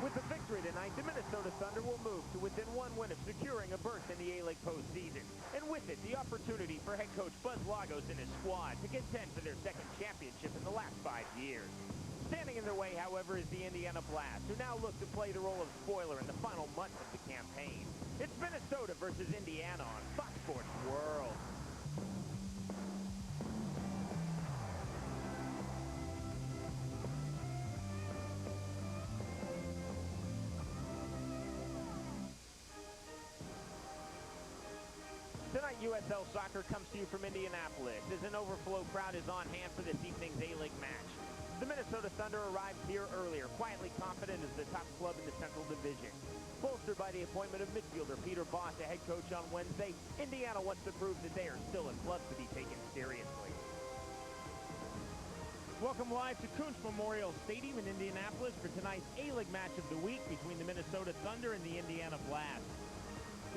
With the victory tonight, the Minnesota Thunder will move to within one win of securing a berth in the A-League postseason. And with it, the opportunity for head coach Buzz Lagos and his squad to contend for their second championship in the last 5 years. Standing in their way, however, is the Indiana Blast, who now look to play the role of spoiler in the final months of the campaign. It's Minnesota versus Indiana on Fox Sports World. Tonight, USL Soccer comes to you from Indianapolis as an overflow crowd is on hand for this evening's A-League match. The Minnesota Thunder arrived here earlier, quietly confident as the top club in the Central Division. Bolstered by the appointment of midfielder Peter Bosz as head coach on Wednesday, Indiana wants to prove that they are still a club to be taken seriously. Welcome live to Kuntz Memorial Stadium in Indianapolis for tonight's A-League match of the week between the Minnesota Thunder and the Indiana Blast.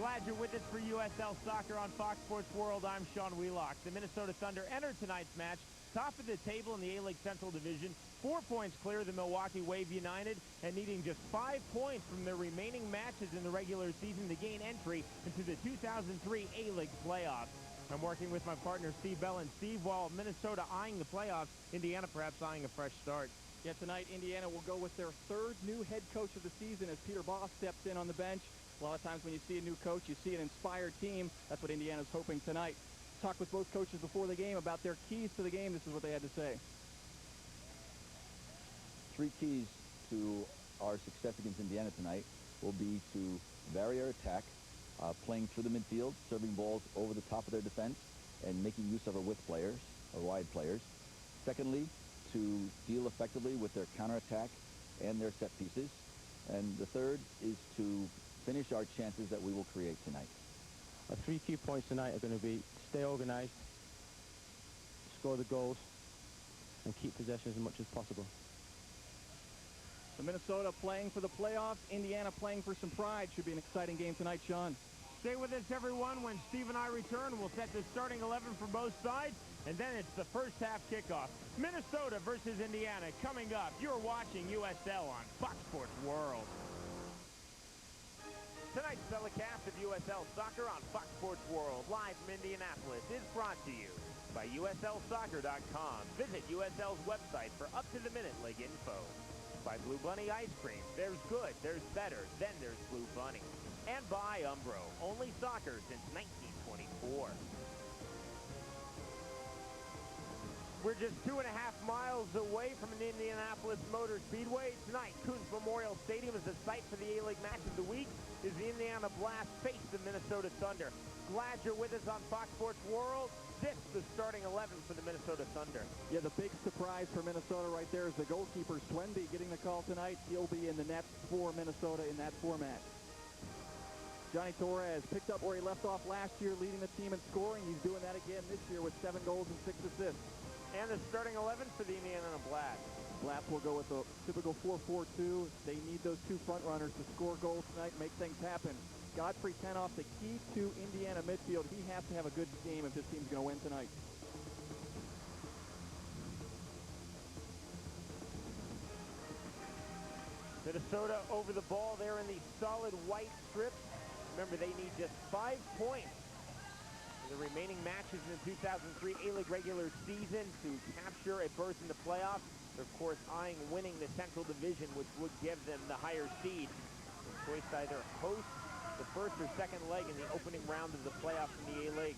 Glad you're with us for USL Soccer on Fox Sports World. I'm Sean Wheelock. The Minnesota Thunder entered tonight's match top of the table in the A-League Central Division, 4 points clear of the Milwaukee Wave United, and needing just 5 points from their remaining matches in the regular season to gain entry into the 2003 A-League playoffs. I'm working with my partner Steve Bell. And Steve, while Minnesota eyeing the playoffs, Indiana perhaps eyeing a fresh start. Yeah, tonight Indiana will go with their 3rd new head coach of the season as Peter Bosz steps in on the bench. A lot of times when you see a new coach, you see an inspired team. That's what Indiana's hoping tonight. Talked with both coaches before the game about their keys to the game. This is what they had to say. 3 keys to our success against Indiana tonight will be to vary our attack, playing through the midfield, serving balls over the top of their defense, and making use of our width players, or wide players. Secondly, to deal effectively with their counterattack and their set pieces. And the third is to finish our chances that we will create tonight. 3 key points tonight are going to be stay organized, score the goals, and keep possession as much as possible. So Minnesota playing for the playoffs, Indiana playing for some pride. Should be an exciting game tonight, Sean. Stay with us, everyone. When Steve and I return, we'll set the starting 11 for both sides, and then it's the first half kickoff. Minnesota versus Indiana coming up. You're watching USL on Fox Sports World. Tonight's telecast of USL Soccer on Fox Sports World, live from Indianapolis, is brought to you by USLSoccer.com. Visit USL's website for up-to-the-minute league info. By Blue Bunny Ice Cream. There's good, there's better, then there's Blue Bunny. And by Umbro, only soccer since 1924. We're just 2.5 miles away from an Indianapolis Motor Speedway. Tonight, Kuntz Memorial Stadium is the site for the A-League match of the week as the Indiana Blast face the Minnesota Thunder. Glad you're with us on Fox Sports World. This is the starting 11 for the Minnesota Thunder. Yeah, the big surprise for Minnesota right there is the goalkeeper, Swenby, getting the call tonight. He'll be in the nets for Minnesota in that format. Johnny Torres picked up where he left off last year, leading the team in scoring. He's doing that again this year with 7 goals and 6 assists. And the starting 11 for the Indiana Blast. Blast will go with a typical 4-4-2. They need those 2 front runners to score goals tonight and make things happen. Godfrey Tenoff, the key to Indiana midfield. He has to have a good game if this team's going to win tonight. Minnesota over the ball there in the solid white strips. Remember, they need just 5 points in the remaining matches in the 2003 A-League regular season to capture a berth in the playoffs. They're, of course, eyeing winning the Central Division, which would give them the higher seed. The choice to either host the first or second leg in the opening round of the playoffs in the A-League.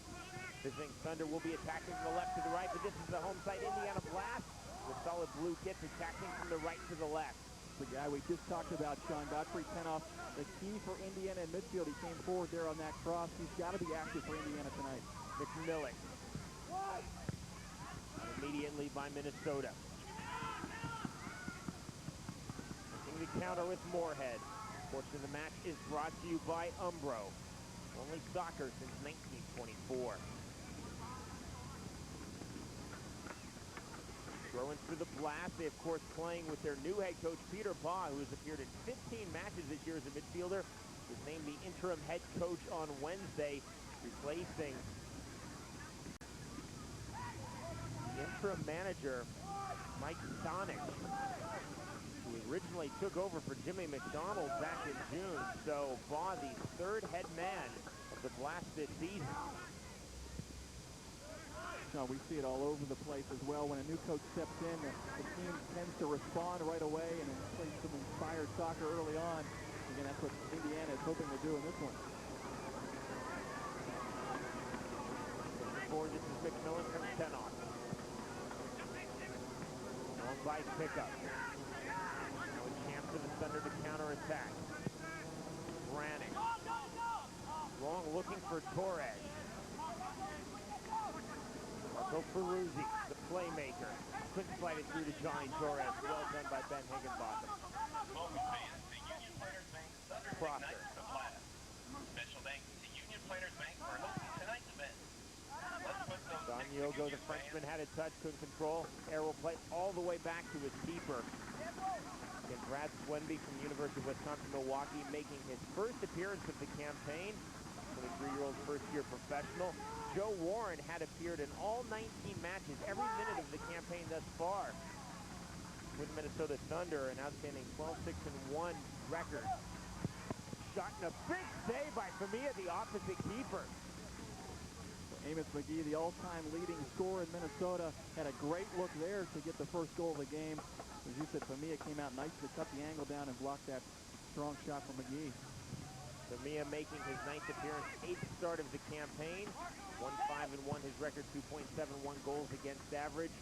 Visiting Thunder will be attacking from the left to the right, but this is the home side Indiana Blast. The solid blue kits attacking from the right to the left. The guy we just talked about, Sean, Godfrey Tenoff, the key for Indiana in midfield. He came forward there on that cross. He's got to be active for Indiana tonight. McMillan. Immediately by Minnesota. Taking the counter with Moorhead. Portion of the match is brought to you by Umbro. Only soccer since 1924. Throwing through the Blast. They, of course, playing with their new head coach, Peter Bosz, who has appeared in 15 matches this year as a midfielder. Was named the interim head coach on Wednesday, replacing the interim manager, Mike Sonic. who originally took over for Jimmy McDonald back in June. So, Baugh, the third head man of the Blast this season. No, we see it all over the place as well. When a new coach steps in, the team tends to respond right away and play some inspired soccer early on. Again, that's what Indiana is hoping to do in this one. This is McMillan from Tenoff. Long by pickup. Now a chance for the Thunder to counterattack. Brannick. Long looking for Torres. Marco Ferruzzi, the playmaker. Couldn't slide it through to Johnny Torres. Well done by Ben Higginbotham. Proctor. Special thanks to Union Players Bank for hosting tonight's event. Don Yogo, the Frenchman, had a touch, couldn't control. Air will play all the way back to his keeper. And Brad Swenby from University of Wisconsin-Milwaukee making his first appearance of the campaign. 23-year-old first-year professional. Joe Warren had appeared in all 19 matches, every minute of the campaign thus far. With Minnesota Thunder, an outstanding 12-6-1 record. Shot and a big save by Famia, the opposite keeper. Amos McGee, the all-time leading scorer in Minnesota, had a great look there to get the first goal of the game. As you said, Famia came out nice to cut the angle down and block that strong shot from McGee. Famia making his 9th appearance, 8th start of the campaign. 1-5-1, his record 2.71 goals against average.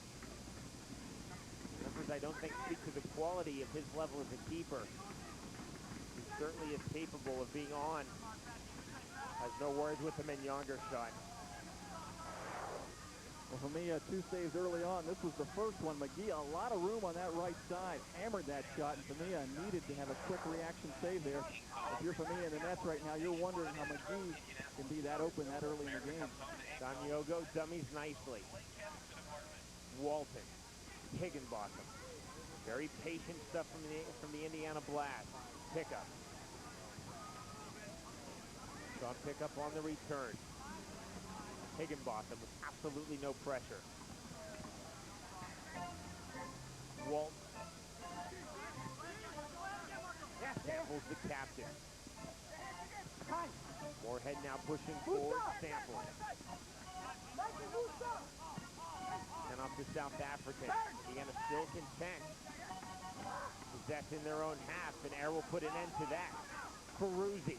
Numbers I don't think speak to the quality of his level as a keeper. He certainly is capable of being on. Has no worries with the Menyonga shot. Well, Famia, 2 saves early on. This was the first one. McGee, a lot of room on that right side. Hammered that shot, and Famia needed to have a quick reaction save there. If you're Famia in the nets right now, you're wondering how McGee can be that open that early in the game. Don Yogo dummies nicely. Walton. Higginbotham. Very patient stuff from the Indiana Blast. Pickup. Saw pickup on the return. Higginbotham with absolutely no pressure. Walton. Samples the captain. Moorhead now pushing forward. Samples. And off to South African. Indiana still content. Possessed in their own half, and Air will put an end to that. Ferruzzi.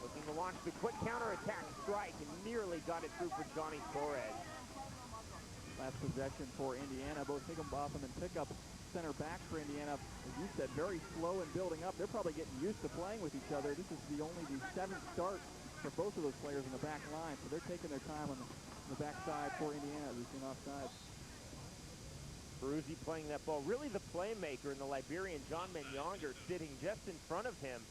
Looking to launch the quick counterattack strike and nearly got it through for Johnny Torres. Last possession for Indiana. Both Higginbotham and Pickup center back for Indiana. As you said, very slow in building up. They're probably getting used to playing with each other. This is the 7th start for both of those players in the back line. So they're taking their time on the backside for Indiana, losing offside. Ferruzzi playing that ball. Really the playmaker in the Liberian John Menyonga sitting just in front of him.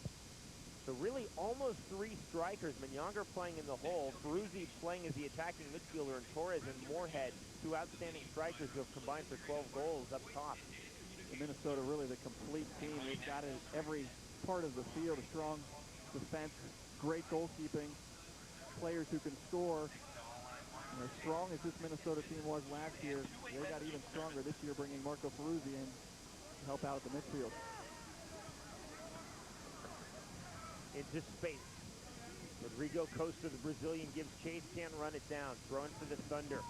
So really almost 3 strikers. Menyonga playing in the hole. Ferruzzi playing as the attacking midfielder, and Torres and Moorhead, 2 outstanding strikers who have combined for 12 goals up top. In Minnesota, really the complete team. They've got it at every part of the field. A strong defense, great goalkeeping, players who can score. And as strong as this Minnesota team was last year, they got even stronger this year, bringing Marco Ferruzzi in to help out at the midfield. Into space. Rodrigo Costa, the Brazilian, gives chase, can't run it down. Throwing for the Thunder.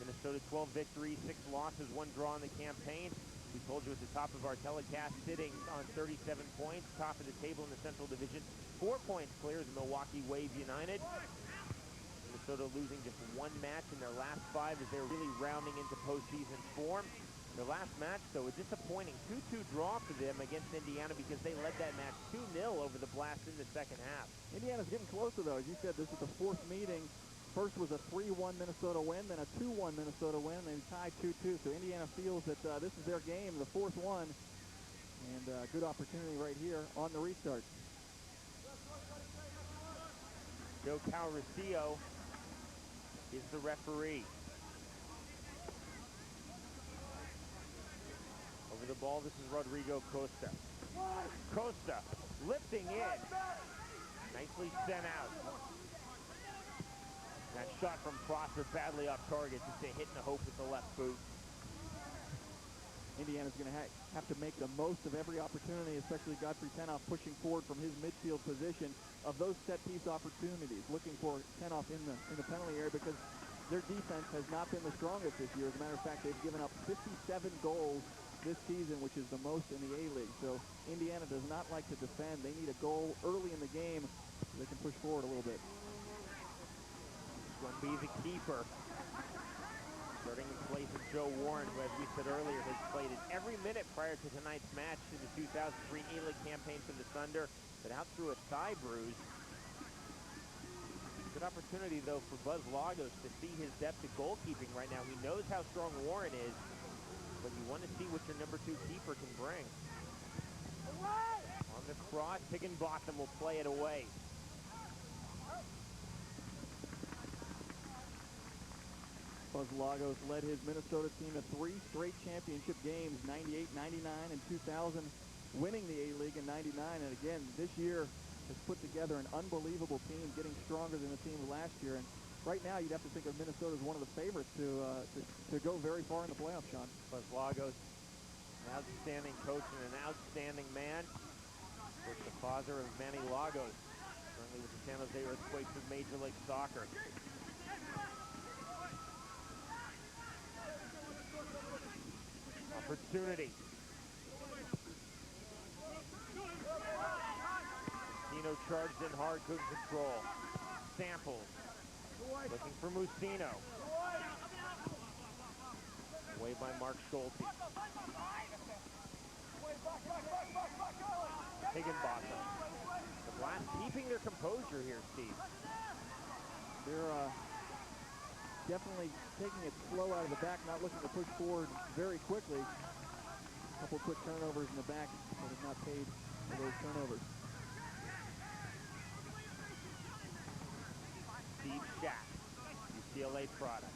Minnesota 12 victories, 6 losses, 1 draw in the campaign. We told you at the top of our telecast, sitting on 37 points, top of the table in the Central Division. 4 points clear is Milwaukee Wave United. Minnesota losing just 1 match in their last 5 as they're really rounding into postseason form. Their last match, though, a disappointing 2-2 draw for them against Indiana because they led that match 2-0 over the Blast in the second half. Indiana's getting closer, though. As you said, this is the 4th meeting. First was a 3-1 Minnesota win, then a 2-1 Minnesota win, and they tied 2-2. So Indiana feels that this is their game, the 4th one, and good opportunity right here on the restart. Joe Calrissian is the referee. Over the ball, this is Rodrigo Costa. Costa lifting in. Nicely sent out. That shot from Prosser badly off target, just a hit and a hope with the left boot. Indiana's going to have to make the most of every opportunity, especially Godfrey Tenoff pushing forward from his midfield position of those set-piece opportunities, looking for Tenoff in the penalty area because their defense has not been the strongest this year. As a matter of fact, they've given up 57 goals this season, which is the most in the A-League. So Indiana does not like to defend. They need a goal early in the game so they can push forward a little bit. Going to be the keeper. Starting in place of Joe Warren, who, as we said earlier, has played in every minute prior to tonight's match in the 2003 A-League campaign for the Thunder, but out through a thigh bruise. Good opportunity, though, for Buzz Lagos to see his depth at goalkeeping right now. He knows how strong Warren is, but you want to see what your number 2 keeper can bring. On the cross, Higginbotham will play it away. Buzz Lagos led his Minnesota team to 3 straight championship games, 98, 99, and 2000, winning the A-League in 99. And again, this year has put together an unbelievable team, getting stronger than the team last year. And right now, you'd have to think of Minnesota as one of the favorites to go very far in the playoffs, Sean. Buzz Lagos, an outstanding coach and an outstanding man. Of course, the father of Manny Lagos, currently with the San Jose Earthquakes of Major League Soccer. Opportunity. Musino charged in hard, good control. Samples. Looking for Musino. Away by Mark Schulte. Higginbotham. The Blast keeping their composure here, Steve. They're definitely taking it slow out of the back, not looking to push forward very quickly. A couple quick turnovers in the back that have not paid for those turnovers. Steve Shack, UCLA product.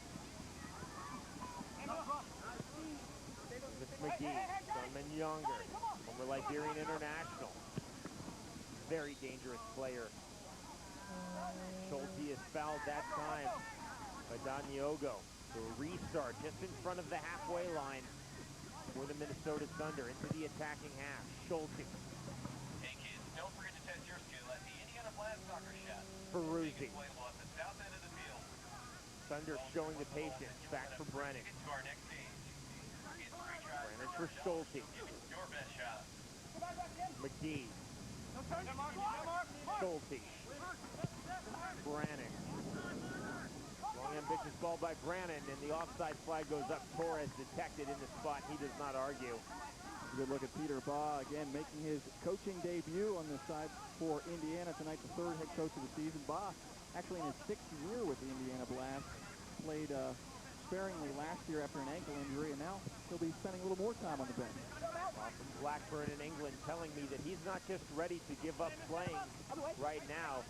Miss McGee, Gunman Younger, former Liberian international. Very dangerous player. Schulte is fouled that time by Don Yogo. So a restart just in front of the halfway line for the Minnesota Thunder into the attacking half. Schulte. Hey kids, don't forget to test your skill at the Indiana Blast soccer shop. Peruzzi. Played along the south end of the field. Thunder showing the patience. Back for Brennan. Get to our next stage. It's 3 tries. Brennan for Schulte. Give it your best shot. McGee. Schulte. Brannon. Long ambitious ball by Brannon, and the offside flag goes up. Torres detected in the spot. He does not argue. Good look at Peter Baugh, again, making his coaching debut on the side for Indiana tonight, the 3rd head coach of the season. Baugh, actually in his 6th year with the Indiana Blast, played sparingly last year after an ankle injury, and now he'll be spending a little more time on the bench. From Blackburn in England telling me that he's not just ready to give up playing right now.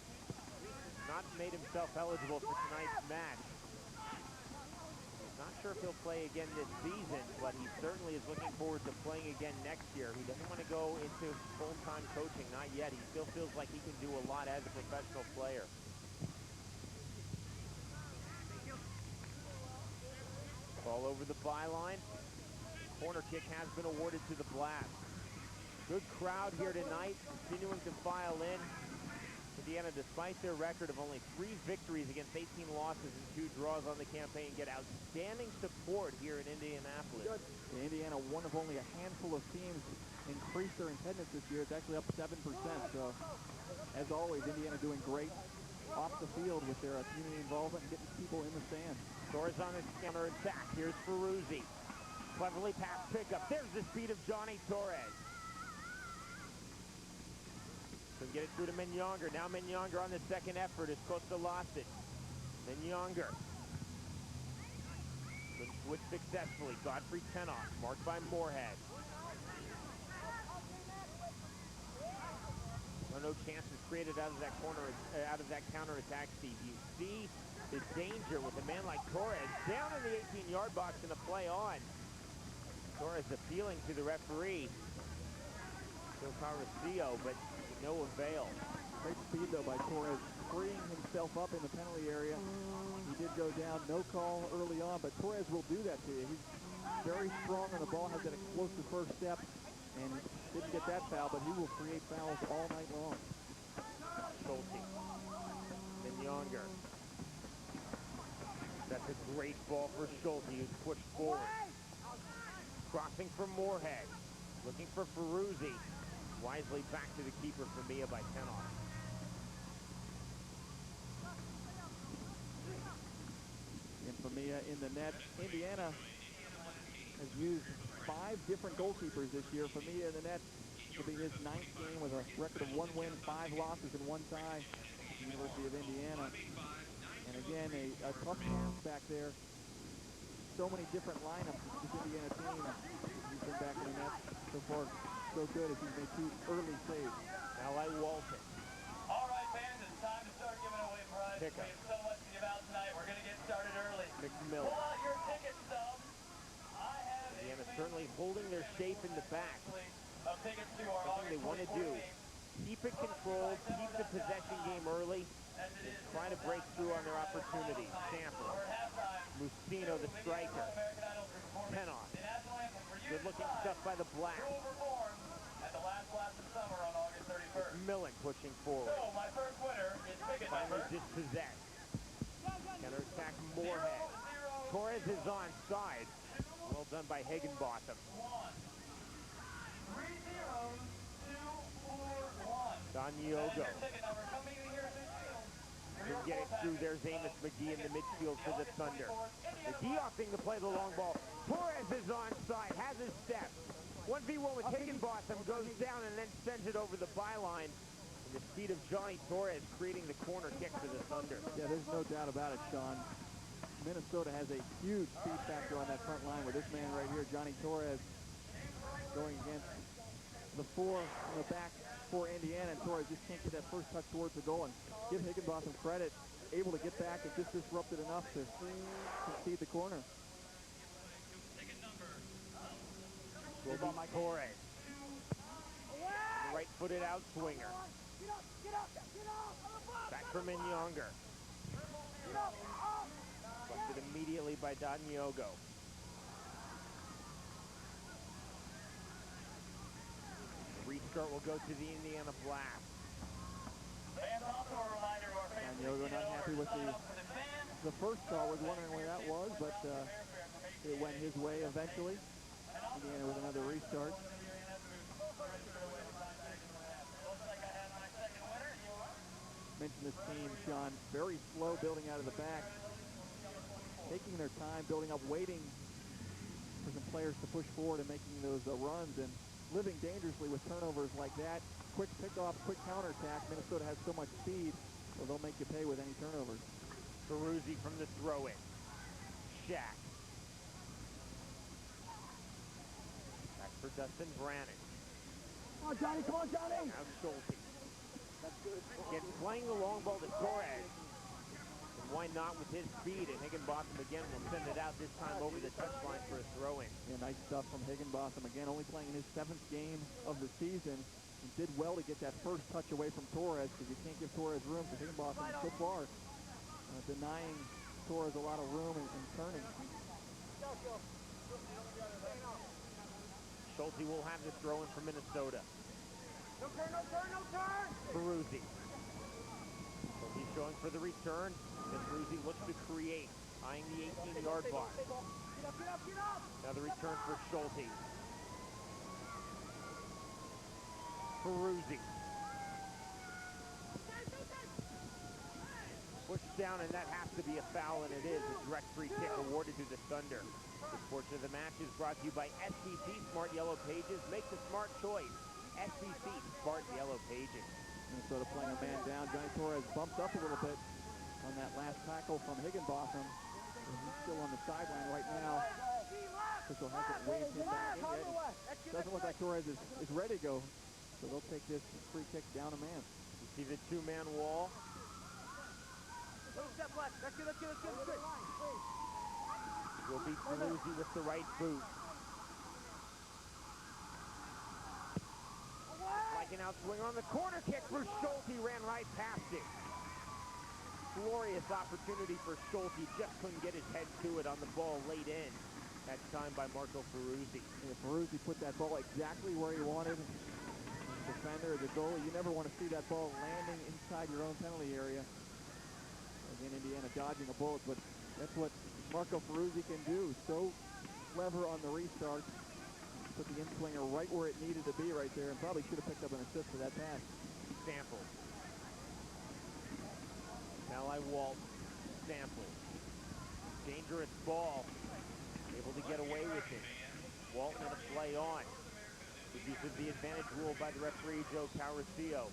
He's not made himself eligible for tonight's match. He's not sure if he'll play again this season, but he certainly is looking forward to playing again next year. He doesn't want to go into full-time coaching, not yet. He still feels like he can do a lot as a professional player. Ball over the byline. Corner kick has been awarded to the Blast. Good crowd here tonight, continuing to file in. Indiana, despite their record of only 3 victories against 18 losses and 2 draws on the campaign, get outstanding support here in Indianapolis. Good. Indiana, one of only a handful of teams increased their attendance this year. It's actually up 7%. So, as always, Indiana doing great off the field with their community involvement and getting people in the stands. Torres on his counter attack. Here's Peruzzi. Cleverly passed pickup. There's the speed of Johnny Torres. Couldn't get it through to Menyonger. Now Menyonger on the second effort is Costa lost it. Menyonger. Couldn't switch successfully. Godfrey Tenoff, marked by Moorhead. No chances created out of that corner, out of that counter attack, Steve. You see the danger with a man like Torres down in the 18-yard box and a play on. Torres appealing to the referee, Phil Carrascio, but no avail. Great speed, though, by Torres, freeing himself up in the penalty area. He did go down, no call early on, but Torres will do that to you. He's very strong on the ball, has that explosive first step, and didn't get that foul, but he will create fouls all night long. Schulte. Then Younger. That's a great ball for Schulte, who's pushed forward. Crossing for Moorhead. Looking for Ferruzzi. Wisely back to the keeper for Mia by 10 off. And for Mia in the net, Indiana has used 5 different goalkeepers this year. For Mia in the net, will be his 9th game with a record of 1 win, 5 losses, and 1 tie at the University of Indiana. And again, a tough task back there. So many different lineups with this Indiana team. He's been back in the net so far, so good as he's made 2 early saves. Now Walton. All right, fans, it's time to start giving away prizes. We have so much to give out tonight. We're going to get started early. McMillan. Pull out your ticket stubs. I have Indiana certainly holding their shape in the back. of tickets to our Something they want to do. Keep it controlled, keep the possession game early, and try to break through on their opportunities. Sample. Musino, the striker. Penoff. Good-looking stuff by the Black. At the last blast of summer on August 31st. Millen pushing forward. So, my first winner is ticket Finally number dispossessed. Counterattack Moorhead. Torres is onside. Well done by Higginbotham. 30241. Don Yogo. Can get it through. There's Amos McGee in the midfield for the Thunder. McGee opting to play the long ball. Torres is onside, has his step. 1v1 with Higginbotham, goes down and then sends it over the byline. And the speed of Johnny Torres creating the corner kick for the Thunder. Yeah, there's no doubt about it, Sean. Minnesota has a huge speed factor on that front line with this man right here, Johnny Torres, going against the 4 in the back for Indiana, and Torres just can't get that first touch towards the goal. And give Higginbotham credit, able to get back and just disrupted enough to concede the corner. Will be Torres. Right-footed out swinger. Back from Younger. Busted immediately by Don Yogo. The restart will go to the Indiana Blast. And Yogo not happy with the first call, was wondering where that was, but it went his way eventually. Indiana with another restart. Mentioned this team, Sean, very slow building out of the back, taking their time, building up, waiting for some players to push forward and making those runs, and living dangerously with turnovers like that. Quick pickoff, quick counterattack. Minnesota has so much speed, so they'll make you pay with any turnovers. Ferruzzi from the throw-in. Shack. Back for Dustin Brannon. Come on, Johnny, come on, Johnny! Now Schulte. Again, playing the long ball to Torres. And why not with his speed? And Higginbotham again will send it out, this time over the touchline for a throw-in. Yeah, nice stuff from Higginbotham. Again, only playing in his 7th game of the season. He did well to get that first touch away from Torres, because you can't give Torres room, for Higginbotham so far denying Torres a lot of room and turning. Schulte will have the throw-in for Minnesota. No turn, no turn, no turn! Ferruzzi. He's showing for the return. And Ferruzzi looks to create, eyeing the 18-yard box. Get up, get up, get up! Another return for Schulte. Ferruzzi. Pushed down, and that has to be a foul, and it is. A direct free kick awarded to the Thunder. This portion of the match is brought to you by SBC Smart Yellow Pages. Make the smart choice. SBC Smart Yellow Pages. Minnesota playing a man down. Johnny Torres bumped up a little bit on that last tackle from Higginbotham. He's still on the sideline right now. Official hasn't waved him back in yet. Doesn't look like Torres is ready to go. So they'll take this free kick down a man. You see the 2-man wall. Step left. That's good, that's good, that's good, that's good. Will be Ferruzzi with the right boot. Like an outswinger on the corner kick for Schulte, ran right past it. Glorious opportunity for Schulte, just couldn't get his head to it on the ball late in. That time by Marco Ferruzzi. And Ferruzzi put that ball exactly where he wanted. As a defender, as a goalie, you never want to see that ball landing inside your own penalty area. Again, Indiana dodging a bullet, but that's what Marco Ferruzzi can do. So clever on the restart. Put the in-swinger right where it needed to be right there, and probably should have picked up an assist for that pass. Sample. Ally Walt. Sample. Dangerous ball. Able to get away with it. Walton to play on. With use of the advantage rule by the referee, Joe Cauricio.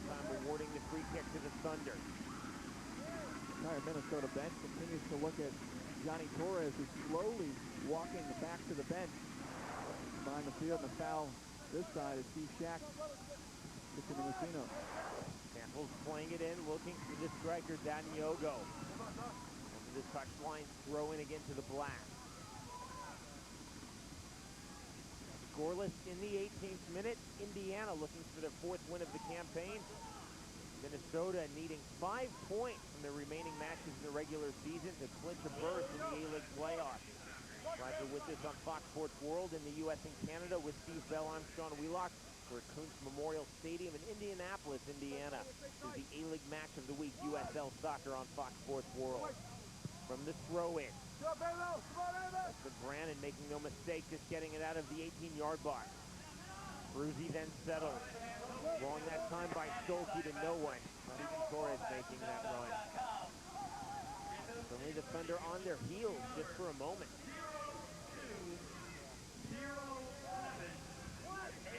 Time awarding the free kick to the Thunder. The entire Minnesota bench continues to look at Johnny Torres, who's slowly walking back to the bench. Behind the field, and the foul this side is Steve Shack. Gets into Messino. Samples playing it in, looking for the striker, Dan Yogo. Over the touchline, throwing again to the Blast. Scoreless in the 18th minute. Indiana looking for their 4th win of the campaign. Minnesota needing 5 points from their remaining matches in the regular season to clinch a berth in the A-League playoffs. Glad you're with us on Fox Sports World in the U.S. and Canada with Steve Bell. I'm Sean Wheelock. We're at Kuntz Memorial Stadium in Indianapolis, Indiana. This is the A-League match of the week, USL Soccer on Fox Sports World. From the throw-in. That's the Brannon making no mistake, just getting it out of the 18-yard box. Ferruzzi then settles. Long that time by Stolke to no one. Not even Torres making that run. Only the Thunder on their heels just for a moment.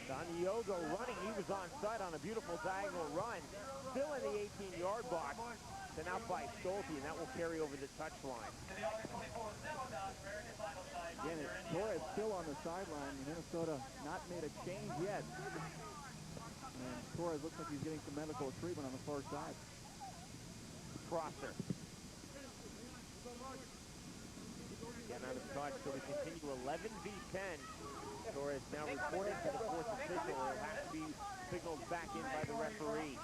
Don Yogo running. He was onside on a beautiful diagonal run. Still in the 18-yard box. Then out by Stolke, and that will carry over the touchline. Again, it's Torres still on the sideline. Minnesota not made a change yet. And Torres looks like he's getting some medical treatment on the far side. Prosser. Again out of touch, so we continue 11 v 10. Torres now reporting to the 4th official. It'll have to be signaled back in by the referee.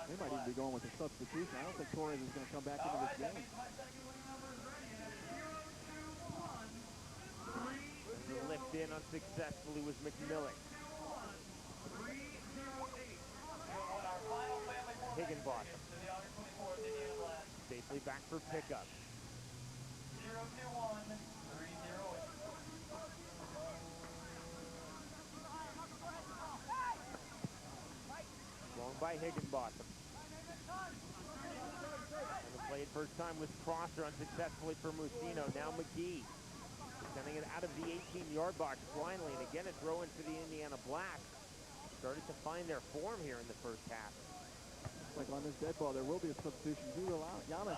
They might even be going with a substitution. I don't think Torres is going to come back into this game. The lift in unsuccessfully was McMillan. Higginbotham. Safely back for pickup. 0-2-1, 3-0. Long by Higginbotham. And the play at first time was Prosser, unsuccessfully for Musino. Now McGee. Sending it out of the 18-yard box finally, and again a throw in for the Indiana Blacks. Started to find their form here in the first half. Like on this dead ball, there will be a substitution. Hugo Yamas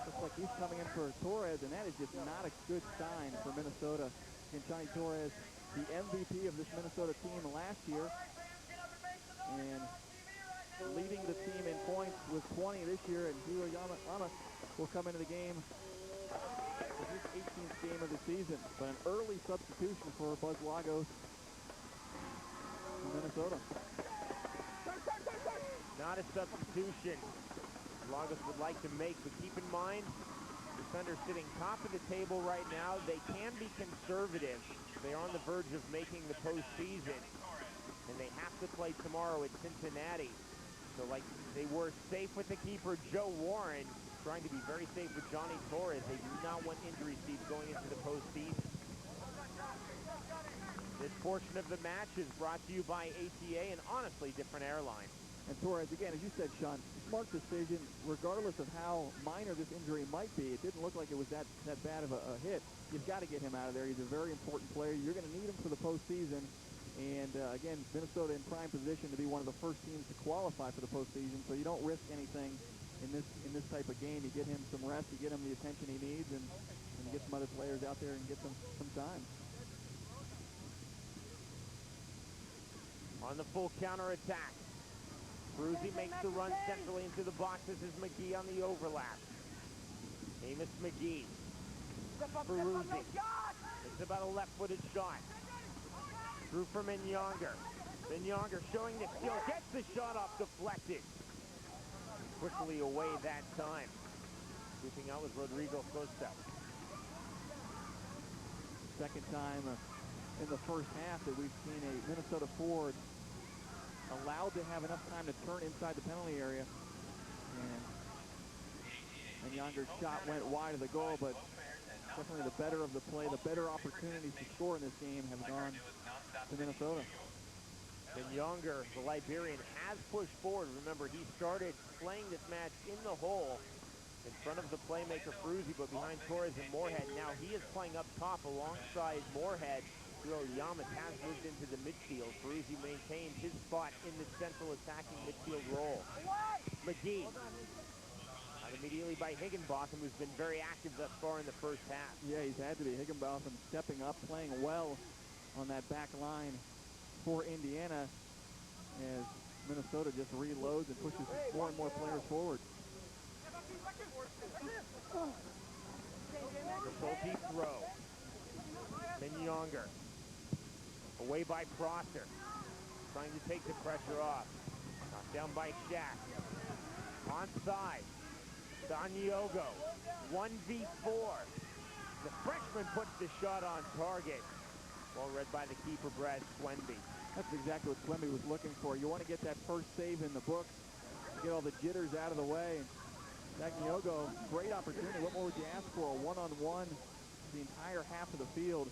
looks like he's coming in for Torres, and that is just not a good sign for Minnesota. And Johnny Torres, the MVP of this Minnesota team last year, and leading the team in points with 20 this year, and Hugo Yamas will come into the game for his 18th game of the season. But an early substitution for Buzz Lagos from Minnesota. Not a substitution Lagos would like to make, but keep in mind, the Thunder sitting top of the table right now. They can be conservative. They are on the verge of making the postseason, and they have to play tomorrow at Cincinnati. So like they were safe with the keeper, Joe Warren, trying to be very safe with Johnny Torres. They do not want injury seeds going into the postseason. This portion of the match is brought to you by ATA, and honestly different airline. And Torres, again, as you said, Sean, smart decision, regardless of how minor this injury might be. It didn't look like it was that bad of a hit. You've got to get him out of there. He's a very important player. You're going to need him for the postseason. And, again, Minnesota in prime position to be one of the first teams to qualify for the postseason, so you don't risk anything in this type of game. You get him some rest, you get him the attention he needs, and get some other players out there and get them some time. On the full counterattack. Ferruzzi makes the run centrally into the box. This is McGee on the overlap. Amos McGee. Ferruzzi. It's about a left-footed shot. Through for Minyonger. Minyonger showing the skill. Gets the shot off deflected. quickly away that time. Sweeping out with Rodrigo Costa. Second time in the first half that we've seen a Minnesota forward allowed to have enough time to turn inside the penalty area. And Younger's shot went wide of the goal, but definitely the better of the play, the better opportunities to score in this game have gone to Minnesota. And Younger, the Liberian, has pushed forward. Remember, he started playing this match in the hole in front of the playmaker Ferruzzi, but behind Torres and Moorhead. Now he is playing up top alongside Moorhead. Yamas has moved into the midfield. Ferruzzi maintains his spot in the central attacking midfield role. McGee. Out immediately by Higginbotham, who's been very active thus far in the first half. Yeah, he's had to be. Higginbotham stepping up, playing well on that back line for Indiana as Minnesota just reloads and pushes more and more players forward. Deep throw. Then Younger. Away by Prosser. Trying to take the pressure off. Knocked down by Shack. Onside. Sanyogo. 1v4. The freshman puts the shot on target. Well read by the keeper, Brad Swenby. That's exactly what Swenby was looking for. You want to get that first save in the books, get all the jitters out of the way. Sanyogo, great opportunity. What more would you ask for? A one-on-one the entire half of the field.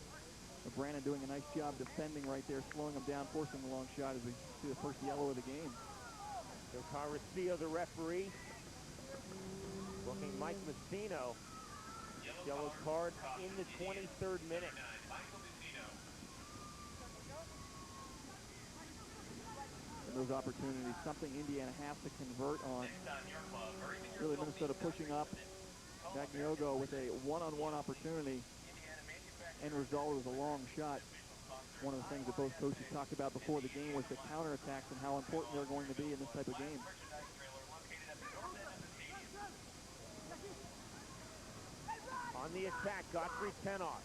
But Brandon doing a nice job defending right there, slowing him down, forcing the long shot as we see the first yellow of the game. Joe Carrascio, the referee, booking Mike Messino. Yellow card in the 23rd minute. And those opportunities, something Indiana has to convert on. Really Minnesota pushing up. Sanyogo with a one-on-one opportunity. End result was a long shot. One of the things that both coaches talked about before the game was the counterattacks and how important they're going to be in this type of game. On the attack, Godfrey Tenoff.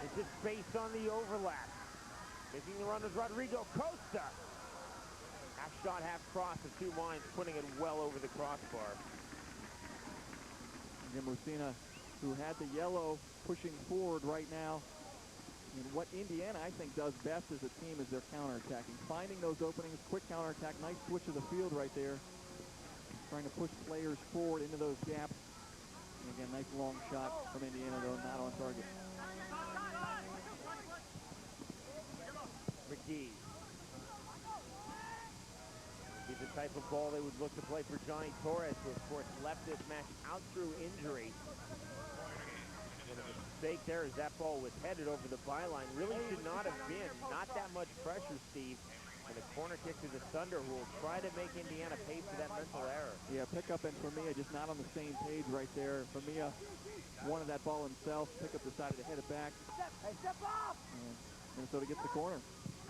Into space on the overlap. Making the run is Rodrigo Costa. Half shot, half cross of two minds, putting it well over the crossbar. Jim Musina, who had the yellow, pushing forward right now. And what Indiana, I think, does best as a team is their counterattacking. Finding those openings, quick counterattack, nice switch of the field right there. Trying to push players forward into those gaps. And again, nice long shot from Indiana, though, not on target. McGee. Be the type of ball they would look to play for Johnny Torres, who, of course, left this match out through injury. And a mistake there as that ball was headed over the byline. Really should not have been. Not that much pressure, Steve. And a corner kick to the Thunder, who will try to make Indiana pay for that mental error. Yeah, Pickup and Femia just not on the same page right there. Femia wanted that ball himself. Pickup decided to head it back. Hey, step up! And Minnesota gets the corner.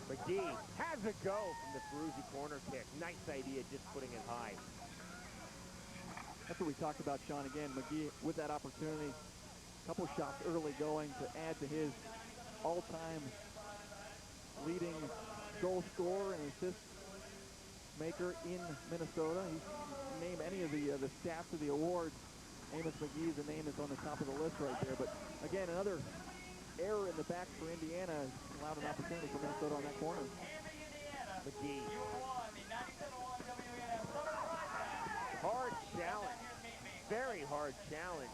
McGee has a go from the Ferruzzi corner kick. Nice idea, just putting it high. That's what we talked about, Sean. Again, McGee with that opportunity. A couple shots early going to add to his all-time leading goal scorer and assist maker in Minnesota. You name any of the stats of the awards, Amos McGee, the name is on the top of the list right there. But again, another error in the back for Indiana allowed an opportunity for Minnesota on that corner. McGee. Hard challenge. Very hard challenge.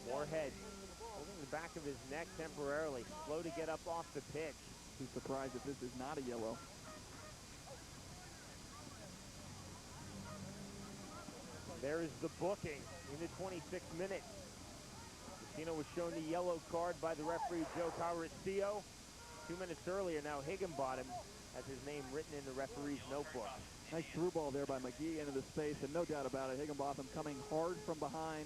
Moorhead holding the back of his neck temporarily. Slow to get up off the pitch. Who's surprised if this is not a yellow. There is the booking in the 26th minute. Messina was shown the yellow card by the referee, Joe Carrascio. 2 minutes earlier, now Higginbotham has his name written in the referee's notebook. Nice through ball there by McGee into the space, and no doubt about it, Higginbotham coming hard from behind.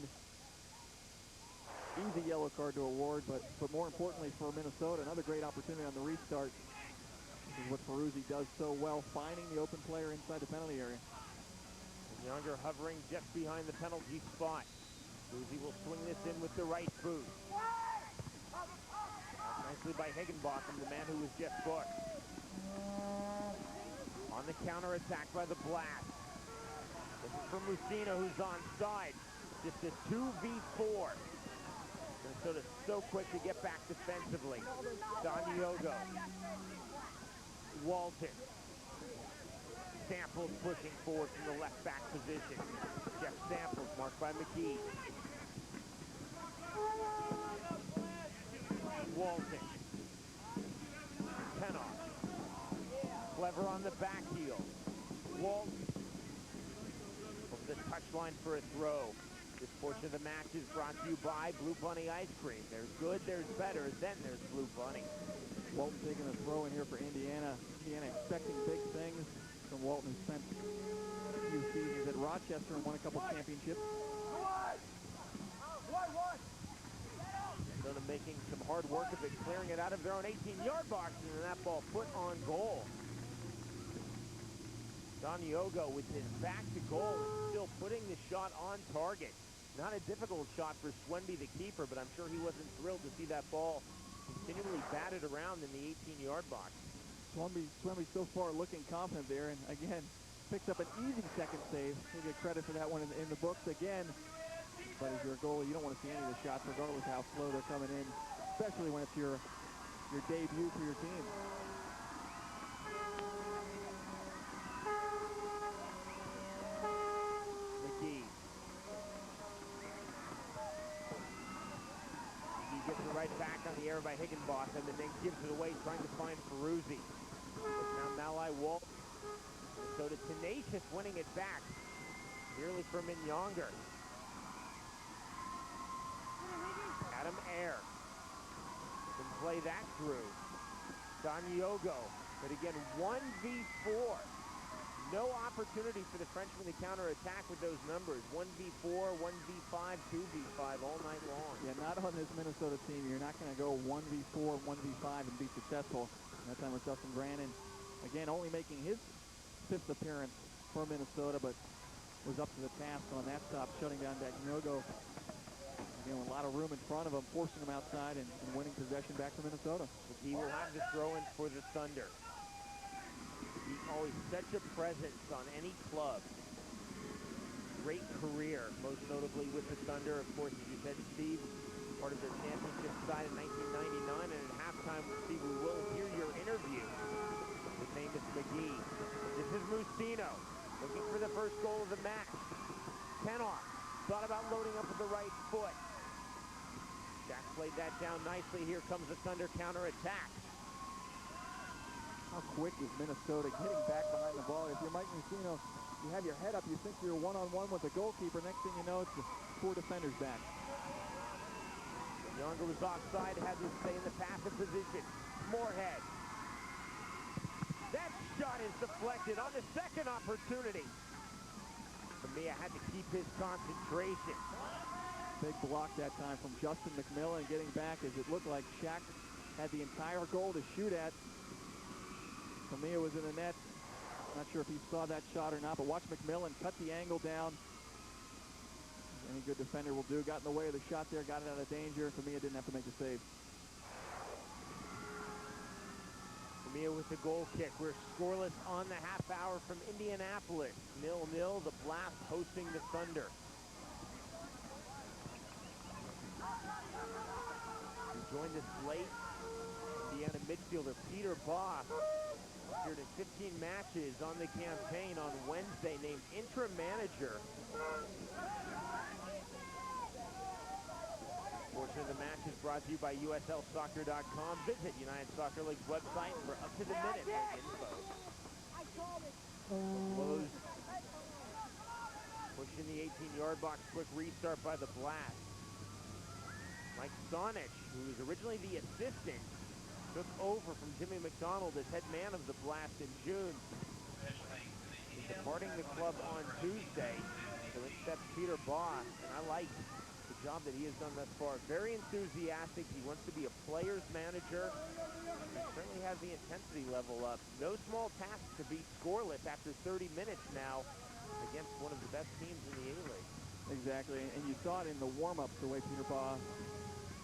Easy yellow card to award, but more importantly for Minnesota, another great opportunity on the restart. This is what Ferruzzi does so well, finding the open player inside the penalty area. Younger hovering just behind the penalty spot. Ferruzzi will swing this in with the right boot. Nicely by Higginbotham, the man who was just booked. On the counterattack by the Blast. This is for Musino, who's onside. Just a 2v4. Minnesota's so quick to get back defensively. Daniogo. Walton. Samples pushing forward from the left back position. Jeff Samples, marked by McGee. Walton. Tenoff. Clever on the back heel. Walton. Over the touchline for a throw. This portion of the match is brought to you by Blue Bunny Ice Cream. There's good, there's better, then there's Blue Bunny. Walton taking a throw in here for Indiana. Indiana expecting big things from Walton, who spent a few seasons at Rochester and won a couple championships. Minnesota making some hard work of it, clearing it out of their own 18-yard box, and then that ball put on goal. Daniogo with his back to goal is still putting the shot on target. Not a difficult shot for Swenby, the keeper, but I'm sure he wasn't thrilled to see that ball continually batted around in the 18-yard box. Swenby so far looking confident there, and again, picks up an easy second save. He'll get credit for that one in the books again. But as your goalie, you don't want to see any of the shots, regardless how slow they're coming in, especially when it's your debut for your team. McGee gets it right back on the air by Higginbotham and then gives it away, trying to find Ferruzzi. Now Malai Walton. Minnesota tenacious, winning it back. Nearly from Younger. Adam Ayer can play that through. Daniogo, but again, 1v4. No opportunity for the Frenchman to counterattack with those numbers. 1v4, 1v5, 2v5 all night long. Yeah, not on this Minnesota team. You're not going to go 1v4, 1v5 and be successful. That time was Dustin Brannon. Again, only making his 5th appearance for Minnesota, but was up to the task on that stop, shutting down Daniogo. Again, with a lot of room in front of him, forcing him outside and winning possession back for Minnesota. He will have the throw-in for the Thunder. He's always such a presence on any club. Great career, most notably with the Thunder. Of course, as you said, Steve, part of their championship side in 1999. And at halftime, Steve, we will hear your interview with famous McGee. This is Musino, looking for the first goal of the match. Tenoff thought about loading up with the right foot. Jack played that down nicely. Here comes the Thunder counterattack. How quick is Minnesota getting back behind the ball? If you're Mike Musino, you have your head up, you think you're one-on-one with the goalkeeper. Next thing you know, it's the 4 defenders back. Younger was offside, had to stay in the passive position. Moorhead. That shot is deflected on the second opportunity. Mia had to keep his concentration. Big block that time from Justin McMillan, getting back as it looked like Shaq had the entire goal to shoot at. Mia was in the net. Not sure if he saw that shot or not, but watch McMillan cut the angle down. Any good defender will do. Got in the way of the shot there, got it out of danger. Mia didn't have to make the save. Mia with the goal kick. We're scoreless on the half hour from Indianapolis. 0-0, the Blast hosting the Thunder. Who joined us late, Indiana midfielder Peter Boss appeared in 15 matches on the campaign on Wednesday, named interim manager. Portion of the match is brought to you by USLsoccer.com. Visit United Soccer League's website for up-to-the-minute info. Close. Pushing the 18-yard box. Quick restart by the Blast. Mike Sonich, who was originally the assistant, took over from Jimmy McDonald as head man of the Blast in June. He's departing the club on Tuesday. So in steps Peter Boss, and I like the job that he has done thus far. Very enthusiastic. He wants to be a player's manager. He certainly has the intensity level up. No small task to be scoreless after 30 minutes now against one of the best teams in the A-League. Exactly, and you saw it in the warm-ups, the way Peter Boss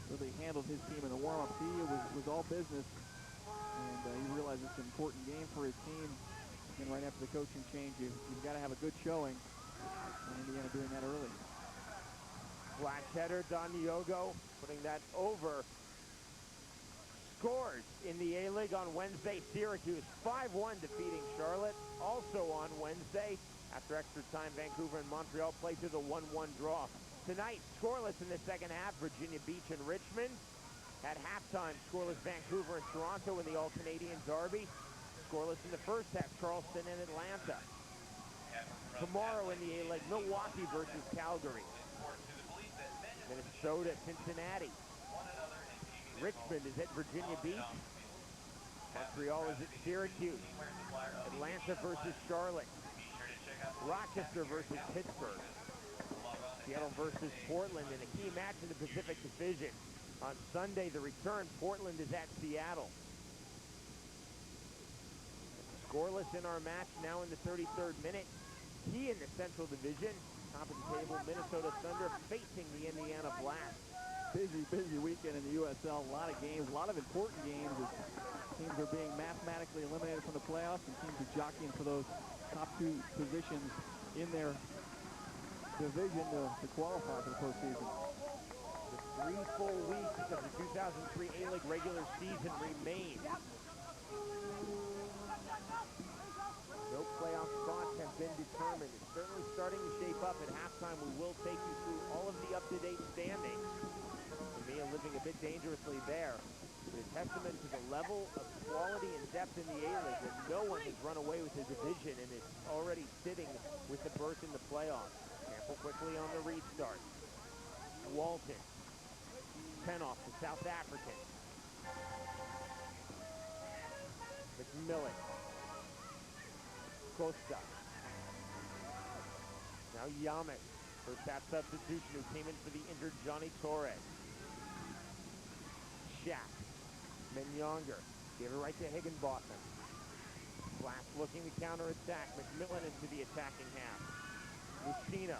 really handled his team in the warm-ups. He was all business, and he realized it's an important game for his team. And right after the coaching change, you've got to have a good showing. And Indiana doing that early. Flash header, Don Diogo putting that over. Scores in the A-League on Wednesday. Syracuse 5-1 defeating Charlotte. Also on Wednesday, after extra time, Vancouver and Montreal played to the 1-1 draw. Tonight, scoreless in the second half, Virginia Beach and Richmond. At halftime, scoreless Vancouver and Toronto in the All-Canadian Derby. Scoreless in the first half, Charleston and Atlanta. Tomorrow in the A-League, Milwaukee versus Calgary. Minnesota, Cincinnati. Richmond is at Virginia Beach. Montreal is at Syracuse. Atlanta versus Charlotte. Rochester versus Pittsburgh. Seattle versus Portland in a key match in the Pacific Division. On Sunday, the return, Portland is at Seattle. Scoreless in our match now in the 33rd minute. Key in the Central Division. Top of the table, Minnesota Thunder facing the Indiana Blast. Busy weekend in the USL. A lot of games, a lot of important games as teams are being mathematically eliminated from the playoffs and teams are jockeying for those top two positions in their division to qualify for the postseason. The 3 full weeks of the 2003 A-League regular season remain. No playoff spots have been determined. It's certainly starting to shape up. At halftime, we will take you through all of the up-to-date standings. Mia living a bit dangerously there. But a testament to the level of quality and depth in the A-League that no one has run away with the division and is already sitting with the berth in the playoffs. Campbell quickly on the restart. Walton. Penoff, the South African. McMillan. Costa. Now Yamas, first half substitution, who came in for the injured Johnny Torres. Shack. Menyonger. Give it right to Higginbotham. Flash looking to counterattack. McMillan into the attacking half. Lucino.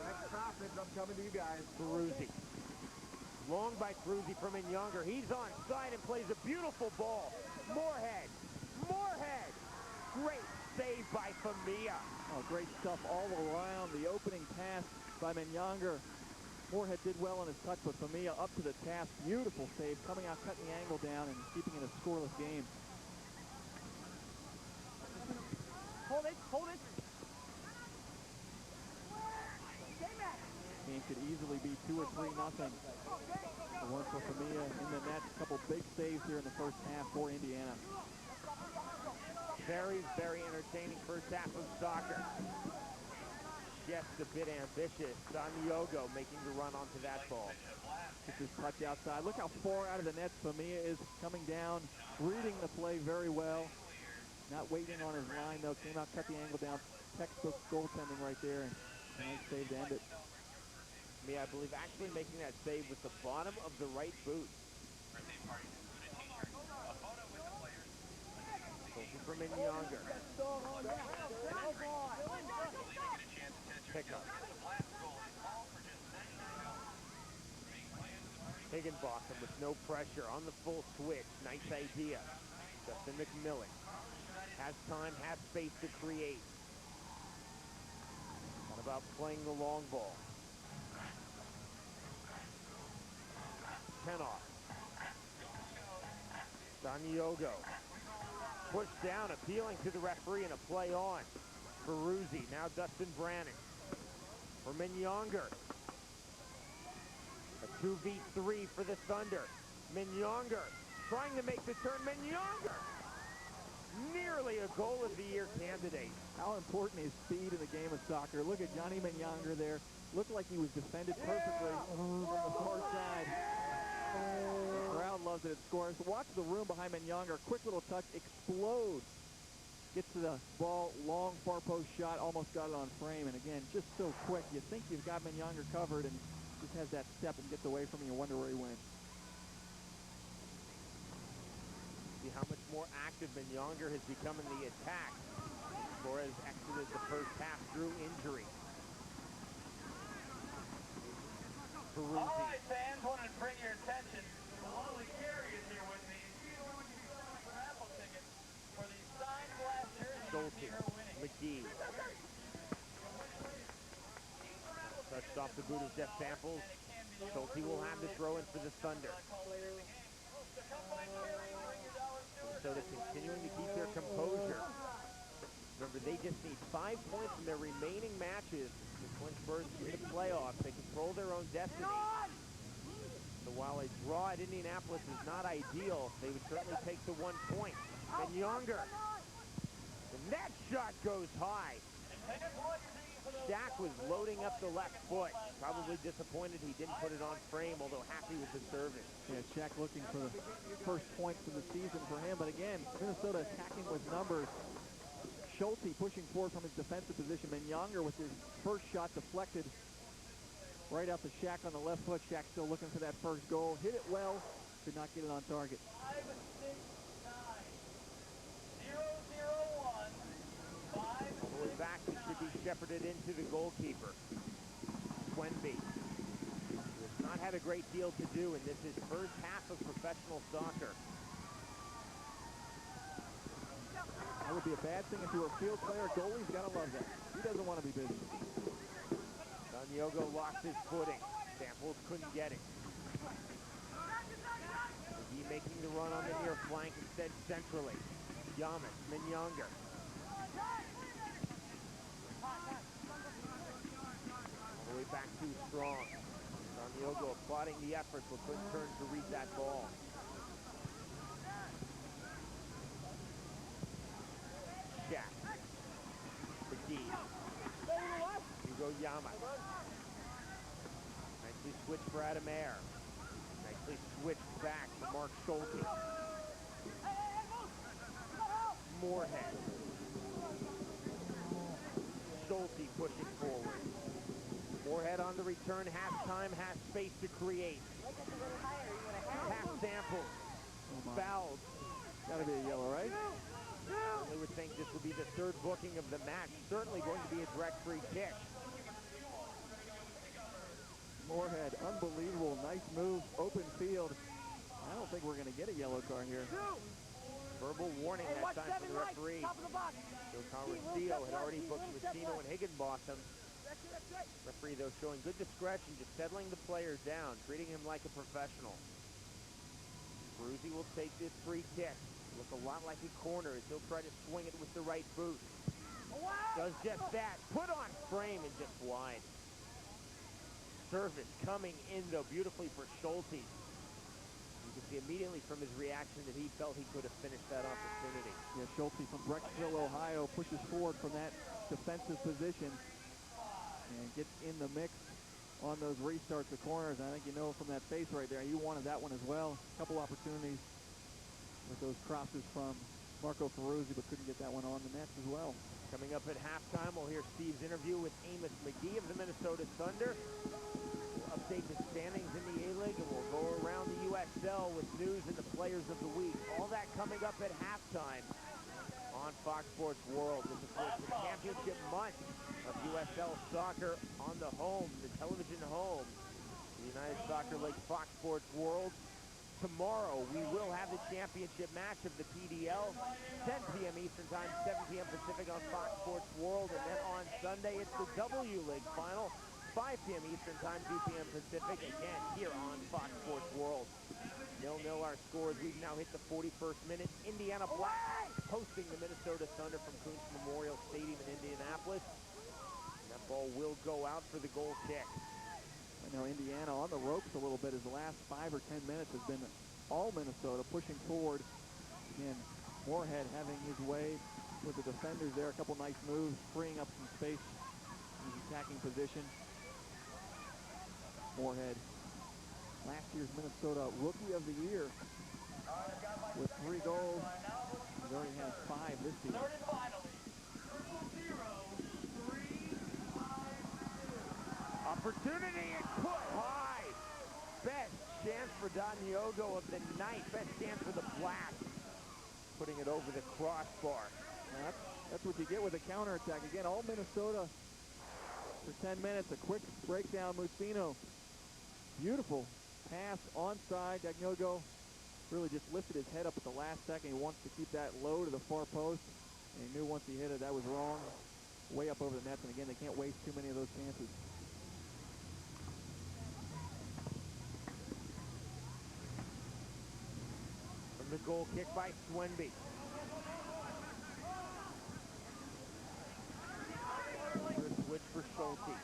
Next stoppage, I'm coming to you guys. Peruzzi. Long by Peruzzi from Menyonger. He's onside and plays a beautiful ball. Moorhead. Moorhead. Great save by Famia. Oh, great stuff all around. The opening pass by Menyonger. Moorhead did well on his touch, but Famia up to the task. Beautiful save, coming out, cutting the angle down, and keeping it a scoreless game. Hold it, hold it. Game could easily be 2 or 3-0. The one for Famia in the net. A couple big saves here in the first half for Indiana. Very, very entertaining first half of soccer. Just a bit ambitious. Don Diogo making the run onto that ball. Gets his touch outside. Look how far out of the net Famia is coming down, reading the play very well. Not waiting on his line, though. Came out, cut the angle down. Textbook goaltending right there. And nice save to end it. Me, I believe, actually making that save with the bottom of the right boot. From Menyonger. Pick up. Higginbotham with no pressure on the full switch. Nice idea. Justin McMillan has time, has space to create. What about playing the long ball? Penoff. Don Diogo. Pushed down, appealing to the referee, and a play on. Peruzzi, now Dustin Brannon. For Menyonger. A 2v3 for the Thunder. Menyonger trying to make the turn. Menyonger! Nearly a goal of the year candidate. How important is speed in the game of soccer? Look at Johnny Menyonger there. Looked like he was defended perfectly from the far side. The crowd loves it. It scores. Watch the room behind Menyonger. Quick little touch. Explodes. Gets to the ball. Long far post shot. Almost got it on frame. And again, just so quick. You think you've got Menyonger covered and just has that step and gets away from you. You wonder where he went. See how much more active Menyonger has become in the attack. Flores exited the first half through injury. Peruzzi. All right, fans, wanted to bring your attention. The lovely Carrie is here with me. Schulte, McGee. Touched off the boot of Jeff Samples. Schulte will have the throw in for the Thunder. Minnesota continuing to keep their composure. Remember, they just need 5 points in their remaining matches to clinch berths in the playoffs. They control their own destiny. So while a draw at Indianapolis is not ideal, they would certainly take the 1 point. And Younger. The net shot goes high. Shaq was loading up the left foot. Probably disappointed he didn't put it on frame, although happy with the service. Yeah, Shaq looking for the first points of the season for him. But again, Minnesota attacking with numbers. Schulte pushing forward from his defensive position. Younger with his first shot deflected right out to Shaq on the left foot. Shaq still looking for that first goal. Hit it well. Could not get it on target. 0-0-1. All the way back, it should be shepherded into the goalkeeper. Swenby has not had a great deal to do in this his first half of professional soccer. That would be a bad thing if you were a field player. Goalie's got to love that. He doesn't want to be busy. Diogo lost his footing. Samples couldn't get it. He making the run on the near flank instead centrally. Yamas, Younger. All the way back too strong. Diogo applauding the effort, but couldn't turn to read that ball. Shaq. McGee. Hugo Yamas. Nicely switched for Adam Ayer. Nicely switched back to Mark Schulte. Moorhead. Schulte pushing forward. Moorhead on the return. Halftime has space to create. Half Samples. Fouled. Gotta be a yellow, right? They would think this would be the third booking of the match. Certainly going to be a direct free kick. Moorhead, unbelievable, nice move, open field. I don't think we're going to get a yellow card here. Verbal warning that time from the referee. Joe Conrasio had already booked Messino and Higginbotham. Referee, though, showing good discretion, just settling the player down, treating him like a professional. Bruzy will take this free kick. Look a lot like a corner as he'll try to swing it with the right boot. Does just that. Put on frame and just wide. Service coming in, though, beautifully for Schulte. You can see immediately from his reaction that he felt he could have finished that opportunity. Yeah, Schulte from Brecksville, Ohio, pushes forward from that defensive position and gets in the mix on those restarts of corners. I think you know from that face right there, you wanted that one as well. A couple opportunities with those crosses from Marco Ferruzzi, but couldn't get that one on the nets as well. Coming up at halftime, we'll hear Steve's interview with Amos McGee of the Minnesota Thunder. We'll update the standings in the A-League, and we'll go around the USL with news and the players of the week. All that coming up at halftime on Fox Sports World. This is the championship month of USL soccer on the home, the television home, the United Soccer League Fox Sports World. Tomorrow, we will have the championship match of the PDL, 10 p.m. Eastern Time, 7 p.m. Pacific on Fox Sports World. And then on Sunday, it's the W League final, 5 p.m. Eastern Time, 2 p.m. Pacific, again here on Fox Sports World. 0-0 our scores. We've now hit the 41st minute. Indiana Black hosting the Minnesota Thunder from Kuntz Memorial Stadium in Indianapolis. And that ball will go out for the goal kick. I know Indiana on the ropes a little bit as the last 5 or 10 minutes has been all Minnesota pushing forward. Again, Moorhead having his way with the defenders there. A couple nice moves, freeing up some space in his attacking position. Moorhead, last year's Minnesota Rookie of the Year with 3 goals. He's already had 5 this season. Opportunity and put high. Best chance for Diogo of the night. Best chance for the Black. Putting it over the crossbar. That's what you get with a counterattack. Again, all Minnesota for 10 minutes. A quick breakdown. Messino. Beautiful pass onside. Diogo really just lifted his head up at the last second. He wants to keep that low to the far post. And he knew once he hit it, that was wrong. Way up over the nets, and again, they can't waste too many of those chances. From the goal kick by Swenby. Switch for Schulte.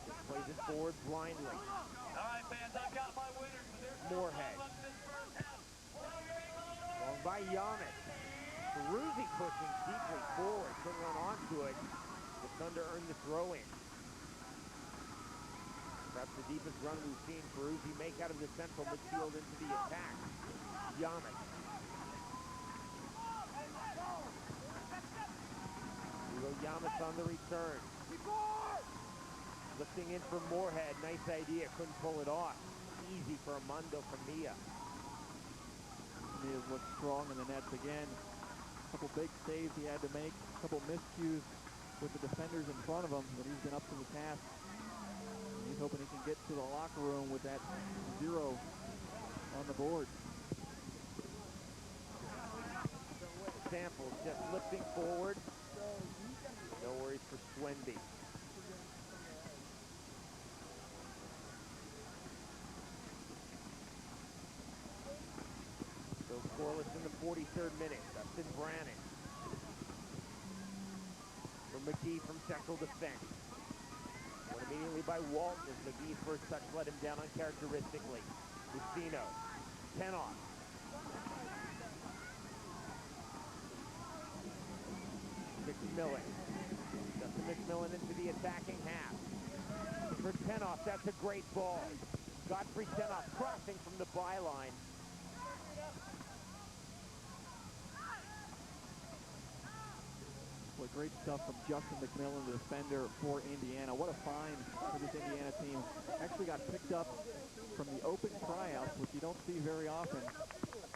Just plays it forward blindly. All right, fans, I've got my winners, but there's Moorhead. so much this first half. Long by Giannis. Peruzzi pushing deeply forward. Couldn't run onto it. The Thunder earned the throw-in. Perhaps the deepest run we've seen Peruzzi make out of the central midfield into the attack. Giannis. Giannis on the return. Lifting in for Moorhead. Nice idea. Couldn't pull it off. Easy for Armando Famia. Famia's looked strong in the nets again. A couple big saves he had to make. A couple miscues with the defenders in front of him, but he's been up to the task. And he's hoping he can get to the locker room with that 0 on the board. Samples just lifting forward. No worries for Swenby. Still scoreless in the 43rd minute. Dustin Brannan. For McGee from central defense. Won immediately by Walton as McGee's first touch let him down uncharacteristically. Lucino. 10 off. McMillan. Justin McMillan into the attacking half. For Tenoff, that's a great ball. Godfrey Tenoff crossing from the byline. Boy, great stuff from Justin McMillan, the defender for Indiana. What a find for this Indiana team. Actually got picked up from the open tryouts, which you don't see very often.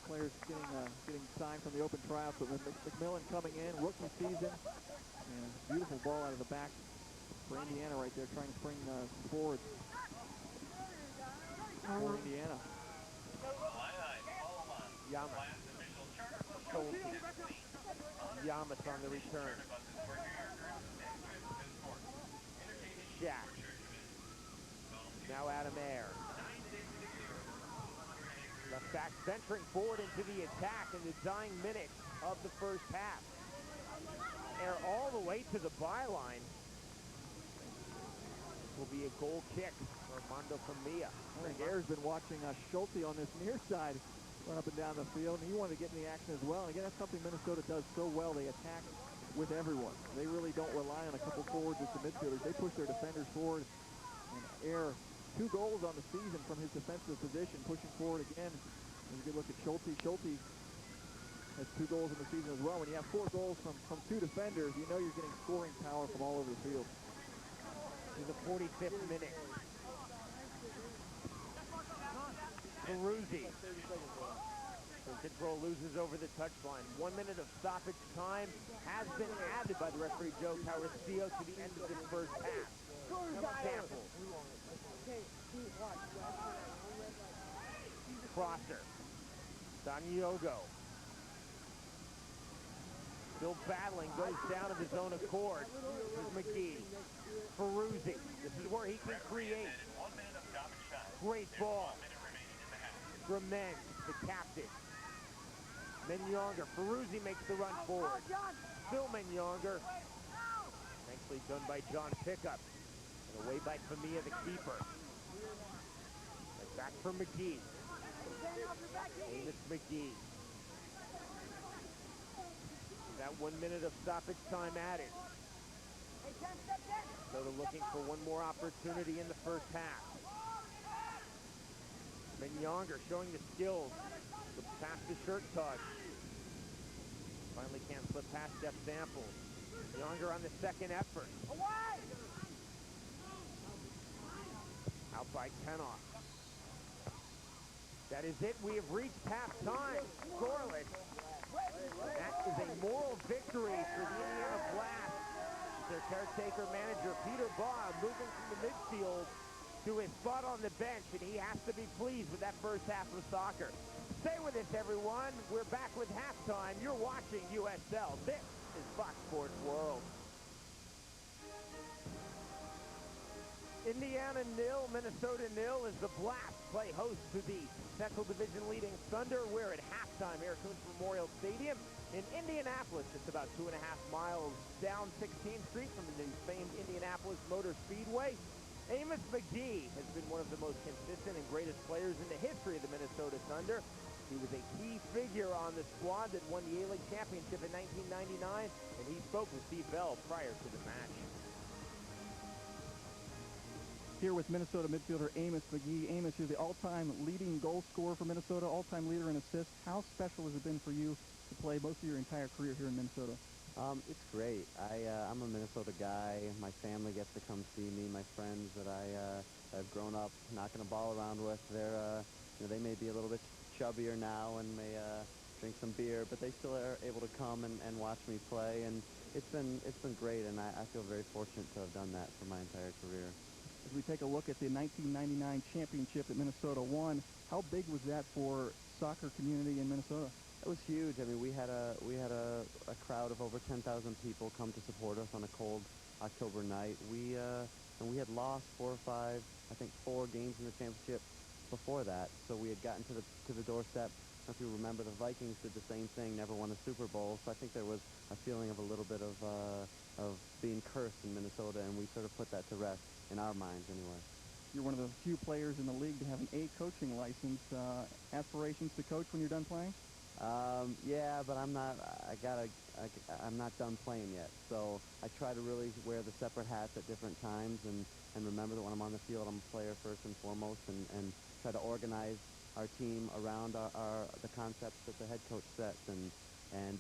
Players getting signed from the open tryouts, but McMillan coming in, rookie season, and beautiful ball out of the back for Indiana right there, trying to spring forward for Indiana. Yamas on the return. Shaq. Now Adam Ayer. Left back venturing forward into the attack in the dying minutes of the first half. Ayer all the way to the byline. This will be a goal kick for Armando Famia. I think Ayer's been watching Schulte on this near side run up and down the field, and he wanted to get in the action as well. And again, that's something Minnesota does so well. They attack with everyone. They really don't rely on a couple forwards as the midfielders. They push their defenders forward. And Ayer, 2 goals on the season from his defensive position, pushing forward again. And you can look at Schulte. Schulte has 2 goals in the season as well. When you have 4 goals from 2 defenders, you know you're getting scoring power from all over the field. In the 45th minute. Peruzzi. Control loses over the touchline. 1 minute of stoppage time has been added by the referee Joe Taurusio to the end of this first half. Samples. Crosser. Sanyogo. Still battling, goes down of his own accord. This is McGee. Peruzzi. This is where he can create. Great ball. Grement, the captain. Menyonger. Peruzzi makes the run forward. Still Menyonger. Nicely done by John Pickup. And away by Famia, the keeper. And back for McGee. Amos McGee. That 1 minute of stoppage time added. So they're looking for one more opportunity in the first half. Menyonger showing the skills. Past the shirt touch. Finally can't slip past Jeff Samples. Younger on the second effort. Out by Tenoff. That is it. We have reached halftime. Scoreless. That is a moral victory for the Indiana Blast. Their caretaker manager, Peter Baugh, moving from the midfield to his spot on the bench, and he has to be pleased with that first half of soccer. Stay with us, everyone. We're back with halftime. You're watching USL. This is Fox Sports World. Indiana 0, Minnesota 0 as the Blast play host to the Central Division leading Thunder. We're at halftime here at Kuntz Memorial Stadium in Indianapolis, just about 2.5 miles down 16th Street from the famed Indianapolis Motor Speedway. Amos McGee has been one of the most consistent and greatest players in the history of the Minnesota Thunder. He was a key figure on the squad that won the A-League championship in 1999, and he spoke with Steve Bell prior to the match. Here with Minnesota midfielder Amos McGee. Amos, you're the all-time leading goal scorer for Minnesota, all-time leader in assists. How special has it been for you to play most of your entire career here in Minnesota? It's great. I'm a Minnesota guy. My family gets to come see me. My friends that I've grown up knocking a ball around with, they may be a little bit chubbier now and may drink some beer, but they still are able to come and watch me play, and it's been great, and I feel very fortunate to have done that for my entire career. As we take a look at the 1999 championship that Minnesota won, how big was that for soccer community in Minnesota? It was huge. I mean, we had a crowd of over 10,000 people come to support us on a cold October night. And we had lost 4 or 5, I think 4 games in the championship before that. So we had gotten to the doorstep. If you remember, the Vikings did the same thing, never won a Super Bowl. So I think there was a feeling of a little bit of being cursed in Minnesota, and we sort of put that to rest in our minds anyway. You're one of the few players in the league to have an A coaching license. Aspirations to coach when you're done playing? Yeah, but I'm not done playing yet. So I try to really wear the separate hats at different times and remember that when I'm on the field, I'm a player first and foremost, and try to organize our team around the concepts that the head coach sets, and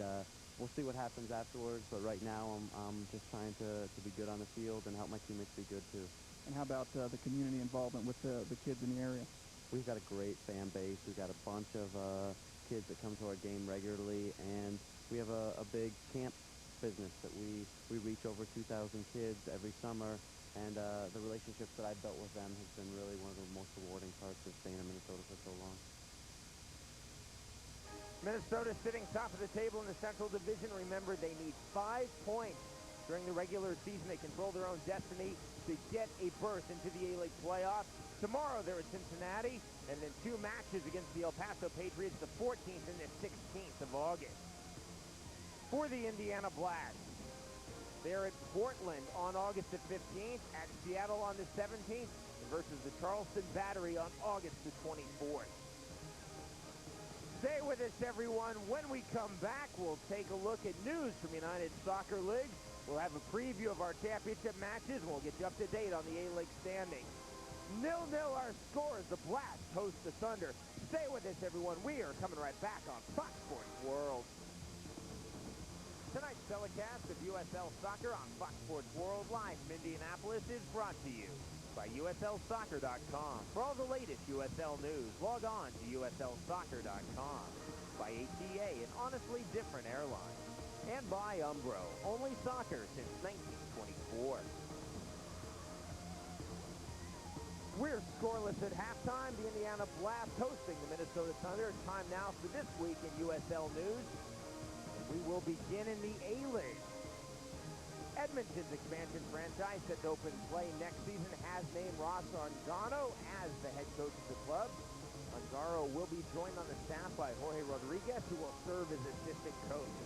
we'll see what happens afterwards. But right now, I'm just trying to be good on the field and help my teammates be good too. And how about the community involvement with the kids in the area? We've got a great fan base. We've got a bunch of kids that come to our game regularly, and we have a big camp business that we reach over 2,000 kids every summer, and the relationships that I've built with them has been really one of the most rewarding parts of staying in Minnesota for so long. Minnesota sitting top of the table in the Central Division. Remember, they need 5 points during the regular season. They control their own destiny to get a berth into the A-League playoffs. Tomorrow they're at Cincinnati, and then 2 matches against the El Paso Patriots, the 14th and the 16th of August. For the Indiana Blast, they're at Portland on August the 15th, at Seattle on the 17th, and versus the Charleston Battery on August the 24th. Stay with us, everyone. When we come back, we'll take a look at news from United Soccer League. We'll have a preview of our championship matches, and we'll get you up to date on the A-League standings. 0-0 our score as the Blast host the Thunder. Stay with us, everyone. We are coming right back on Fox Sports World. Tonight's telecast of USL Soccer on Fox Sports World live from Indianapolis is brought to you by USLsoccer.com. For all the latest USL news, log on to USLsoccer.com. By ATA, an honestly different airline. And by Umbro, only soccer since 1924. We're scoreless at halftime. The Indiana Blast hosting the Minnesota Thunder. Time now for this week in USL news. And we will begin in the A-League. Edmonton's expansion franchise set to open play next season has named Ross Ongano as the head coach of the club. Ongaro will be joined on the staff by Jorge Rodriguez, who will serve as assistant coach.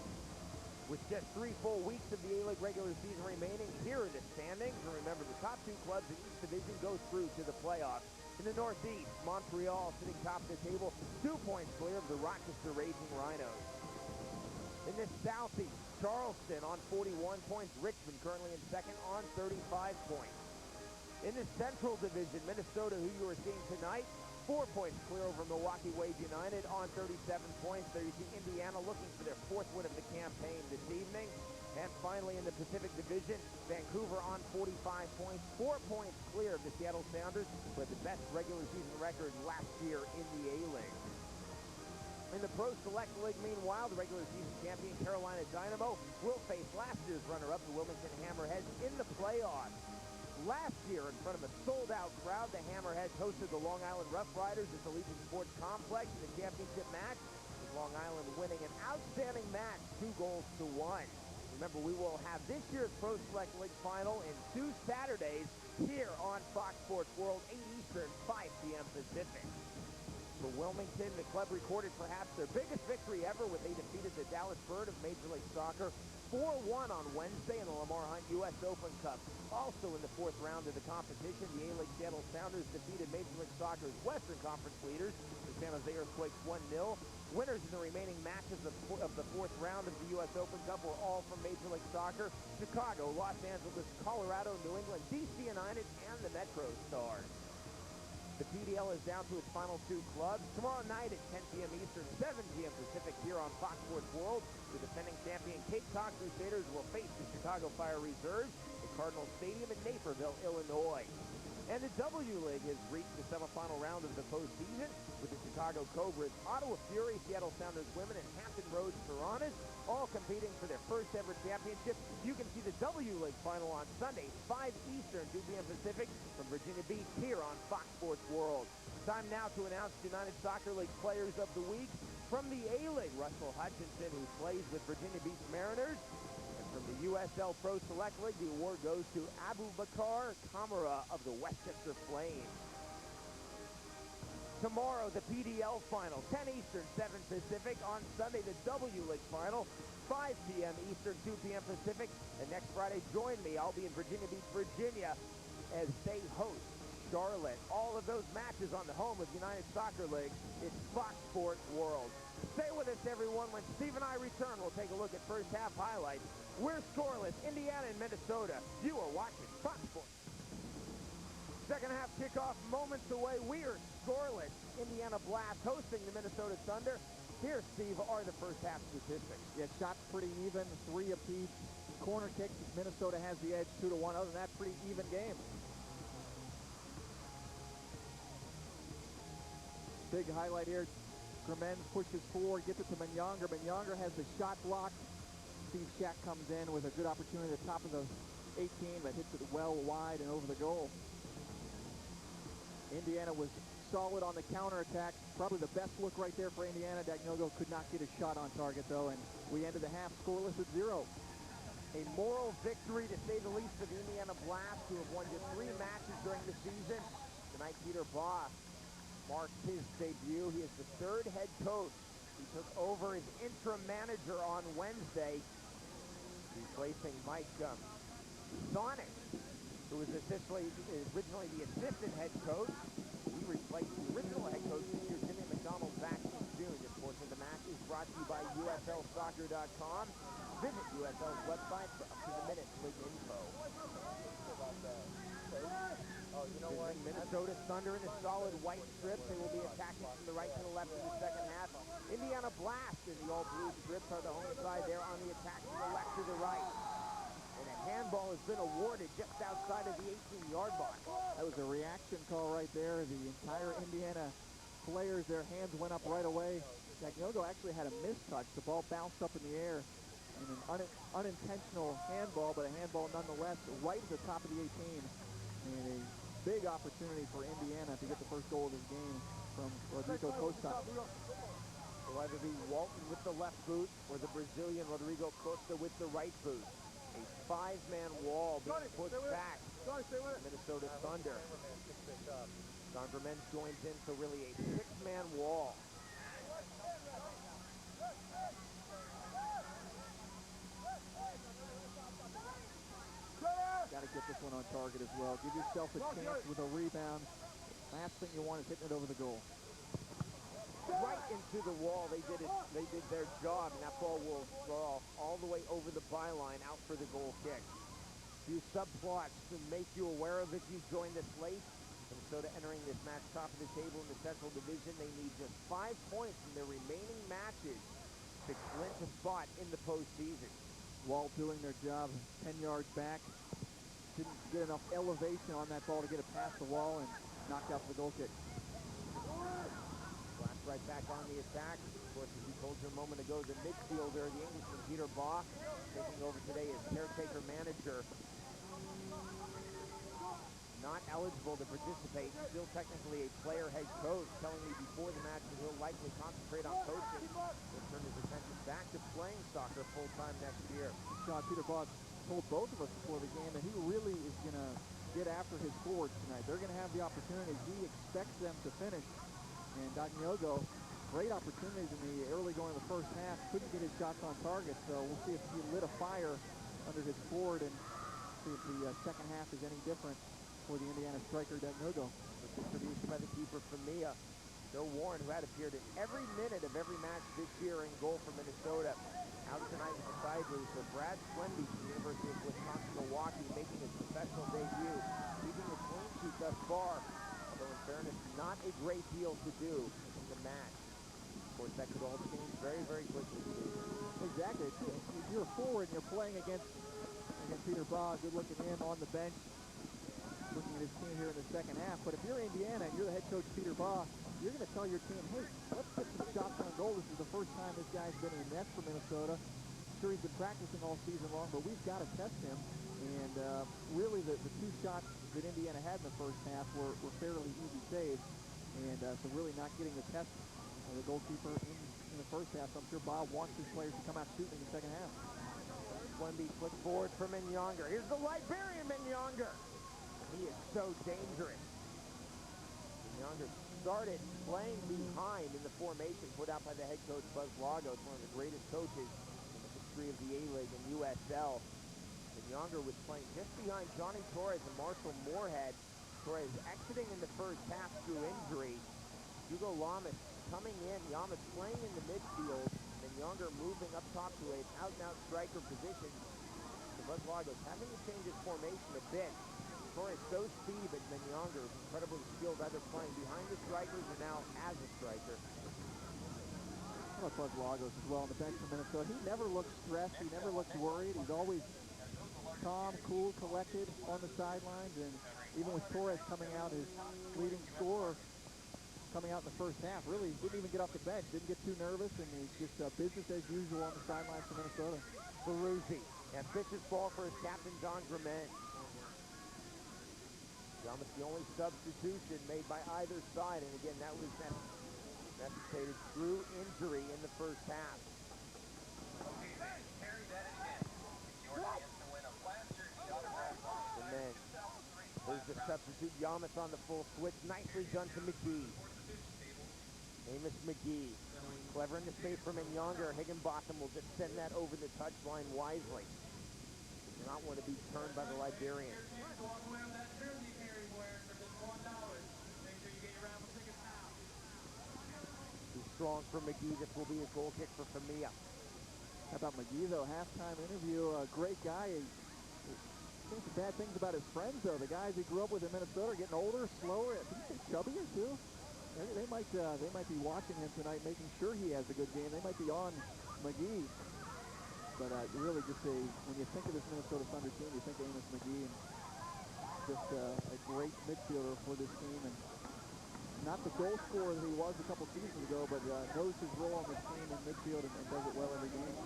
With just 3 full weeks of the A-League regular season remaining, here are the standings. And remember, the top 2 clubs in each division go through to the playoffs. In the Northeast, Montreal sitting top of the table, 2 points clear of the Rochester Raging Rhinos. In the Southeast, Charleston on 41 points. Richmond currently in second on 35 points. In the Central Division, Minnesota, who you are seeing tonight, 4 points clear over Milwaukee Wade United on 37 points. There you see Indiana looking for their 4th win of the campaign this evening. And finally in the Pacific Division, Vancouver on 45 points. 4 points clear of the Seattle Sounders, who had the best regular season record last year in the A-League. In the Pro Select League, meanwhile, the regular season champion Carolina Dynamo will face last year's runner-up, the Wilmington Hammerheads, in the playoffs. Last year, in front of a sold-out crowd, the Hammerheads hosted the Long Island Rough Riders at the Legion Sports Complex in the championship match, with Long Island winning an outstanding match, 2-1. Remember, we will have this year's Pro Select League final in 2 Saturdays here on Fox Sports World, 8 Eastern, 5 p.m. Pacific. For Wilmington, the club recorded perhaps their biggest victory ever when they defeated the Dallas Bird of Major League Soccer 4-1 on Wednesday in the Lamar Hunt U.S. Open Cup. Also in the 4th round of the competition, the A-League Seattle Sounders defeated Major League Soccer's Western Conference leaders, the San Jose Earthquakes, 1-0. Winners in the remaining matches of the 4th round of the U.S. Open Cup were all from Major League Soccer: Chicago, Los Angeles, Colorado, New England, DC United, and the Metro Stars. The PDL is down to its final 2 clubs. Tomorrow night at 10 p.m. Eastern, 7 p.m. Pacific here on Fox Sports World, the defending champion Cape Cod Crusaders will face the Chicago Fire Reserves at Cardinal Stadium in Naperville, Illinois. And the W League has reached the semifinal round of the postseason with the Chicago Cobras, Ottawa Fury, Seattle Sounders women, and Hampton Roads Piranhas all competing for their first ever championship. You can see the W League final on Sunday, 5 Eastern, 2 p.m. Pacific, from Virginia Beach here on Fox Sports World. Time now to announce United Soccer League Players of the Week. From the A-League, Russell Hutchinson, who plays with Virginia Beach Mariners. From the USL Pro Select League, the award goes to Abu Bakar Kamara of the Westchester Flames. Tomorrow, the PDL final, 10 Eastern, 7 Pacific. On Sunday, the W League final, 5 p.m. Eastern, 2 p.m. Pacific. And next Friday, join me. I'll be in Virginia Beach, Virginia, as they host Charlotte. All of those matches on the home of United Soccer League. It's Fox Sports World. Stay with us, everyone. When Steve and I return, we'll take a look at first half highlights. We're scoreless, Indiana and Minnesota. You are watching Fox Sports. Second half kickoff moments away. We are scoreless. Indiana Blast hosting the Minnesota Thunder. Here, Steve, are the first half statistics. Yeah, shots pretty even, 3 apiece. Corner kicks, Minnesota has the edge 2-1. Other than that, pretty even game. Big highlight here. Gremens pushes forward, gets it to Menyonger. Menyonger has the shot blocked. Steve Shack comes in with a good opportunity at the top of the 18, but hits it well wide and over the goal. Indiana was solid on the counterattack. Probably the best look right there for Indiana. Dagnogo could not get a shot on target, though, and we ended the half scoreless at 0. A moral victory, to say the least, for the Indiana Blast, who have won just 3 matches during the season. Tonight, Peter Boss marks his debut. He is the 3rd head coach. He took over as interim manager on Wednesday, replacing Mike Sonic, who was originally the assistant head coach. He replaced the original head coach this year, Jimmy McDonald, back in June. This portion of the match is brought to you by USLsoccer.com. Visit USL's website for up-to-the-minute league info. Oh, you know what? Minnesota Thunder in a solid white strip. They will be attacking from the right to the left in the second half. Indiana Blast in the all-blue strips are the home side. They're on the attack from the left to the right. And a handball has been awarded just outside of the 18-yard box. That was a reaction call right there. The entire Indiana players, their hands went up right away. Dagnogo actually had a mistouch. The ball bounced up in the air. And an unintentional handball, but a handball nonetheless, right at the top of the 18. And a big opportunity for Indiana to get the first goal of this game from Rodrigo Costa. It'll either be Walton with the left boot or the Brazilian Rodrigo Costa with the right boot. A 5-man wall being pushed back. Minnesota Thunder. Sandra Menz joins in, so really a 6-man wall. Got to get this one on target as well. Give yourself a chance with a rebound. Last thing you want is hitting it over the goal. Right into the wall. They did it. They did their job, and that ball will roll all the way over the byline, out for the goal kick. A few subplots to make you aware of if you joined us late. Minnesota entering this match top of the table in the Central Division. They need just 5 points in their remaining matches to clinch a spot in the postseason. Wall doing their job, 10 yards back. Didn't get enough elevation on that ball to get it past the wall and knocked out for the goal kick. Blast right back on the attack. Of course, as we told you a moment ago, the midfielder, the Englishman Peter Bach, taking over today as caretaker manager. eligible to participate. Still technically a player head coach, telling me before the match that he'll likely concentrate on coaching. He'll turn his attention back to playing soccer full-time next year. Sean Peter Boss told both of us before the game that he really is going to get after his forwards tonight. They're going to have the opportunities. He expects them to finish. And Dagnogo, great opportunities in the early going of the first half. Couldn't get his shots on target, so we'll see if he lit a fire under his forward and see if the second half is any different for the Indiana striker, Dagnogo. The distribution by the keeper from Mia. Bill Warren, who had appeared in every minute of every match this year in goal for Minnesota, out tonight with the side boost. So Brad Swenby from the University of Wisconsin-Milwaukee making his professional debut, keeping a clean sheet thus far. Although in fairness, not a great deal to do in the match. Of course, that could all change very, very quickly. Exactly. If you're a forward and you're playing against Peter Baugh, good looking in on the bench, looking at his team here in the second half. But if you're Indiana and you're the head coach, Peter Baugh, you're going to tell your team, hey, let's get some shots on goal. This is the first time this guy's been in the net for Minnesota. Sure, he's been practicing all season long, but we've got to test him. And really, the two shots that Indiana had in the first half were fairly easy saves. And so really not getting the test of the goalkeeper in the first half. So I'm sure Bob wants his players to come out shooting in the second half. Swenby flick forward for Mignonger. Here's the Liberian Mignonger. He is so dangerous. Mignonger started playing behind in the formation put out by the head coach, Buzz Lagos, one of the greatest coaches in the history of the A-League and USL. Mignonger was playing just behind Johnny Torres and Marshall Moorhead. Torres exiting in the first half through injury. Hugo Lamas coming in. Lamas playing in the midfield. Mignonger moving up top to an out-and-out striker position. So Buzz Lagos having to change his formation a bit. Torres so speedy, but Mignonger is incredibly skilled, either playing behind the strikers or now as a striker. How about Buzz Lagos as well on the bench for Minnesota? He never looks stressed. He never looks worried. He's always calm, cool, collected on the sidelines. And even with Torres coming out, his leading scorer coming out in the first half, really didn't even get off the bench, didn't get too nervous, and he's just business as usual on the sidelines for Minnesota. Baruzzi, ambitious ball for his captain, Don Grament. Almost the only substitution made by either side, and again, that was necessitated through injury in the first half. And then, there's the substitute, Yamas on the full switch, nicely done to McGee. Amos McGee, clever in the space for Mignonger. Higginbotham will just send that over the touchline wisely. Does not want to be turned by the Liberians. Strong for McGee. This will be a goal kick for Famia. How about McGee, though? Halftime interview, a great guy. He saying some bad things about his friends, though. The guys he grew up with in Minnesota are getting older, slower. Did he say chubbier, too? They might be watching him tonight, making sure he has a good game. They might be on McGee. But really just when you think of this Minnesota Thunder team, you think of Amos McGee. And just a great midfielder for this team. And not the goal scorer that he was a couple seasons ago, but knows his role on this team in midfield and does it well every game.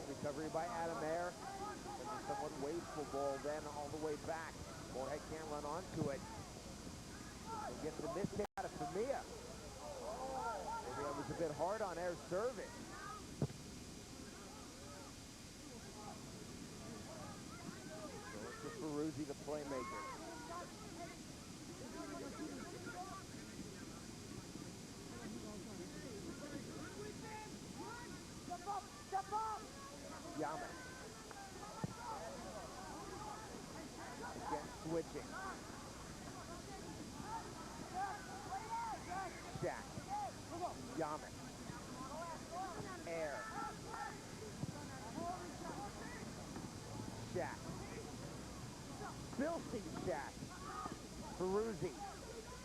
Recovery by Adam Ayer. And a somewhat wasteful ball then all the way back. Moorhead can't run onto it. And gets the miss out of Famia. Maybe that was a bit hard on Ayer's service. So it's just Baruzzi, the playmaker. Yamas. Again, switching. Shack. Yamas. Air. Shack. Filthy Shack. Baruzzi.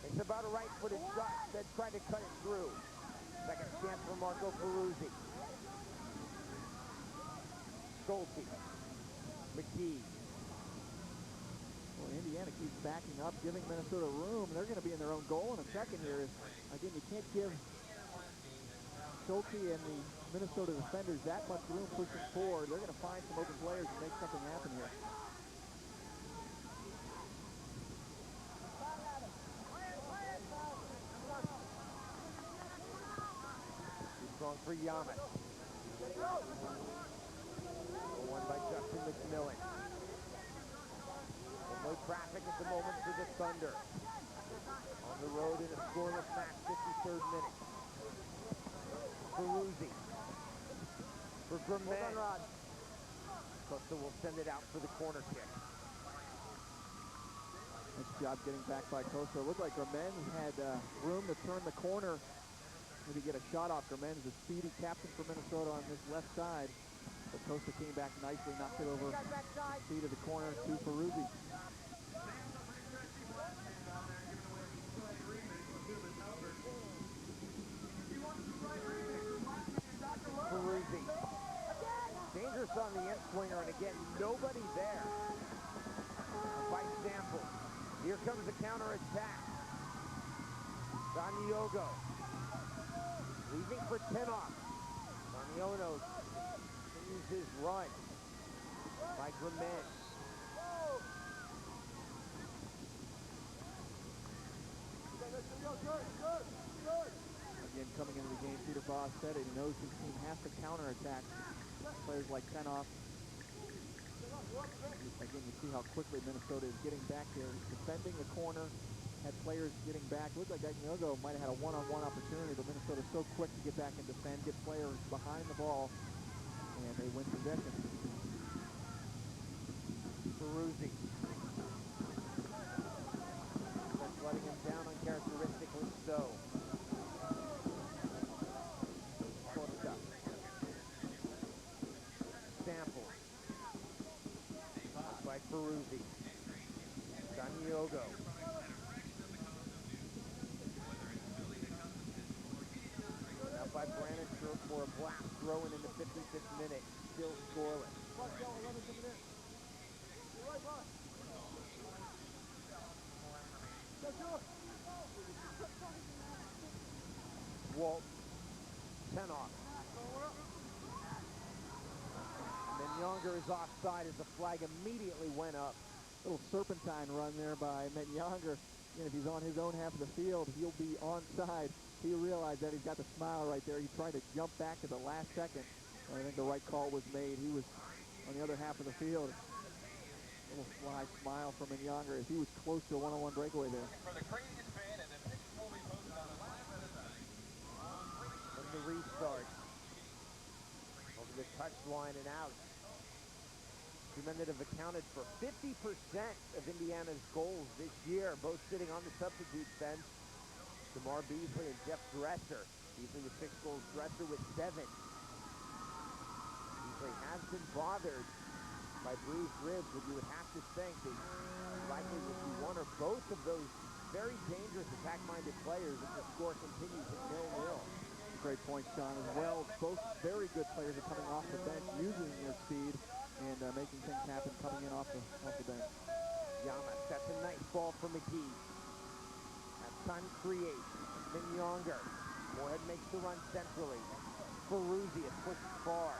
It's about a right-footed shot. Instead, trying to cut it through. Second chance for Marco Baruzzi. Schulte. McGee. Well, Indiana keeps backing up, giving Minnesota room. They're going to be in their own goal in a second here. Again, you can't give Schulte and the Minnesota defenders that much room pushing forward. They're going to find some open players and make something happen here. inbound for Yamas. One by Justin McMillan. No traffic at the moment for the Thunder. On the road in a scoreless match, 53rd minute. Peruzzi. For Grumman. Costa will send it out for the corner kick. Nice job getting back by Costa. It looked like Grumman had room to turn the corner, maybe get a shot off. Grumman is a speedy captain for Minnesota on this left side. But Costa came back nicely, knocked it over speed of the corner to Peruzzi. Peruzzi. Dangerous on the end swinger, and again, nobody there. By Sample. Here comes the counterattack. Daniogo. Leaving for Tenoff. Daniono continues his run. By Grumman. Again, coming into the game, Peter Voss said it. He knows his team has to counterattack players like Tenoff. Again, you see how quickly Minnesota is getting back there. He's defending the corner, had players getting back. Looked like Daniogo might have had a one-on-one opportunity, but Minnesota's so quick to get back and defend, get players behind the ball, and they win possession. Peruzzi. That's letting him down uncharacteristically so. Costa. Sample. By Peruzzi. Daniogo. Now by Brannon for a blast throw in the 55th minute. Still scoreless. Walt. Tenoff. Younger is offside as the flag immediately went up. Little serpentine run there by Younger. If he's on his own half of the field, he'll be onside. He realized that he's got the smile right there. He tried to jump back at the last second. I think the right call was made. He was on the other half of the field. Little sly smile from Younger as he was close to a one-on-one breakaway there. For the craziest fan, and the picture will be posted on the live From the restart. Over the touchline and out. Two men that have accounted for 50% of Indiana's goals this year, both sitting on the substitute bench. DeMar Beasley and Jeff Dresser. Beasley with 6 goals, Dresser with 7. Beasley has been bothered by bruised ribs, but you would have to think that likely will be one or both of those very dangerous attack-minded players if the score continues at 0-0. Great point, Sean, as well. Both very good players are coming off the bench, using their speed and making things happen coming in off the bench. Yamas, that's a nice ball for McGee. That's time to create. Younger. Moorhead makes the run centrally. Peruzzi is pushed far.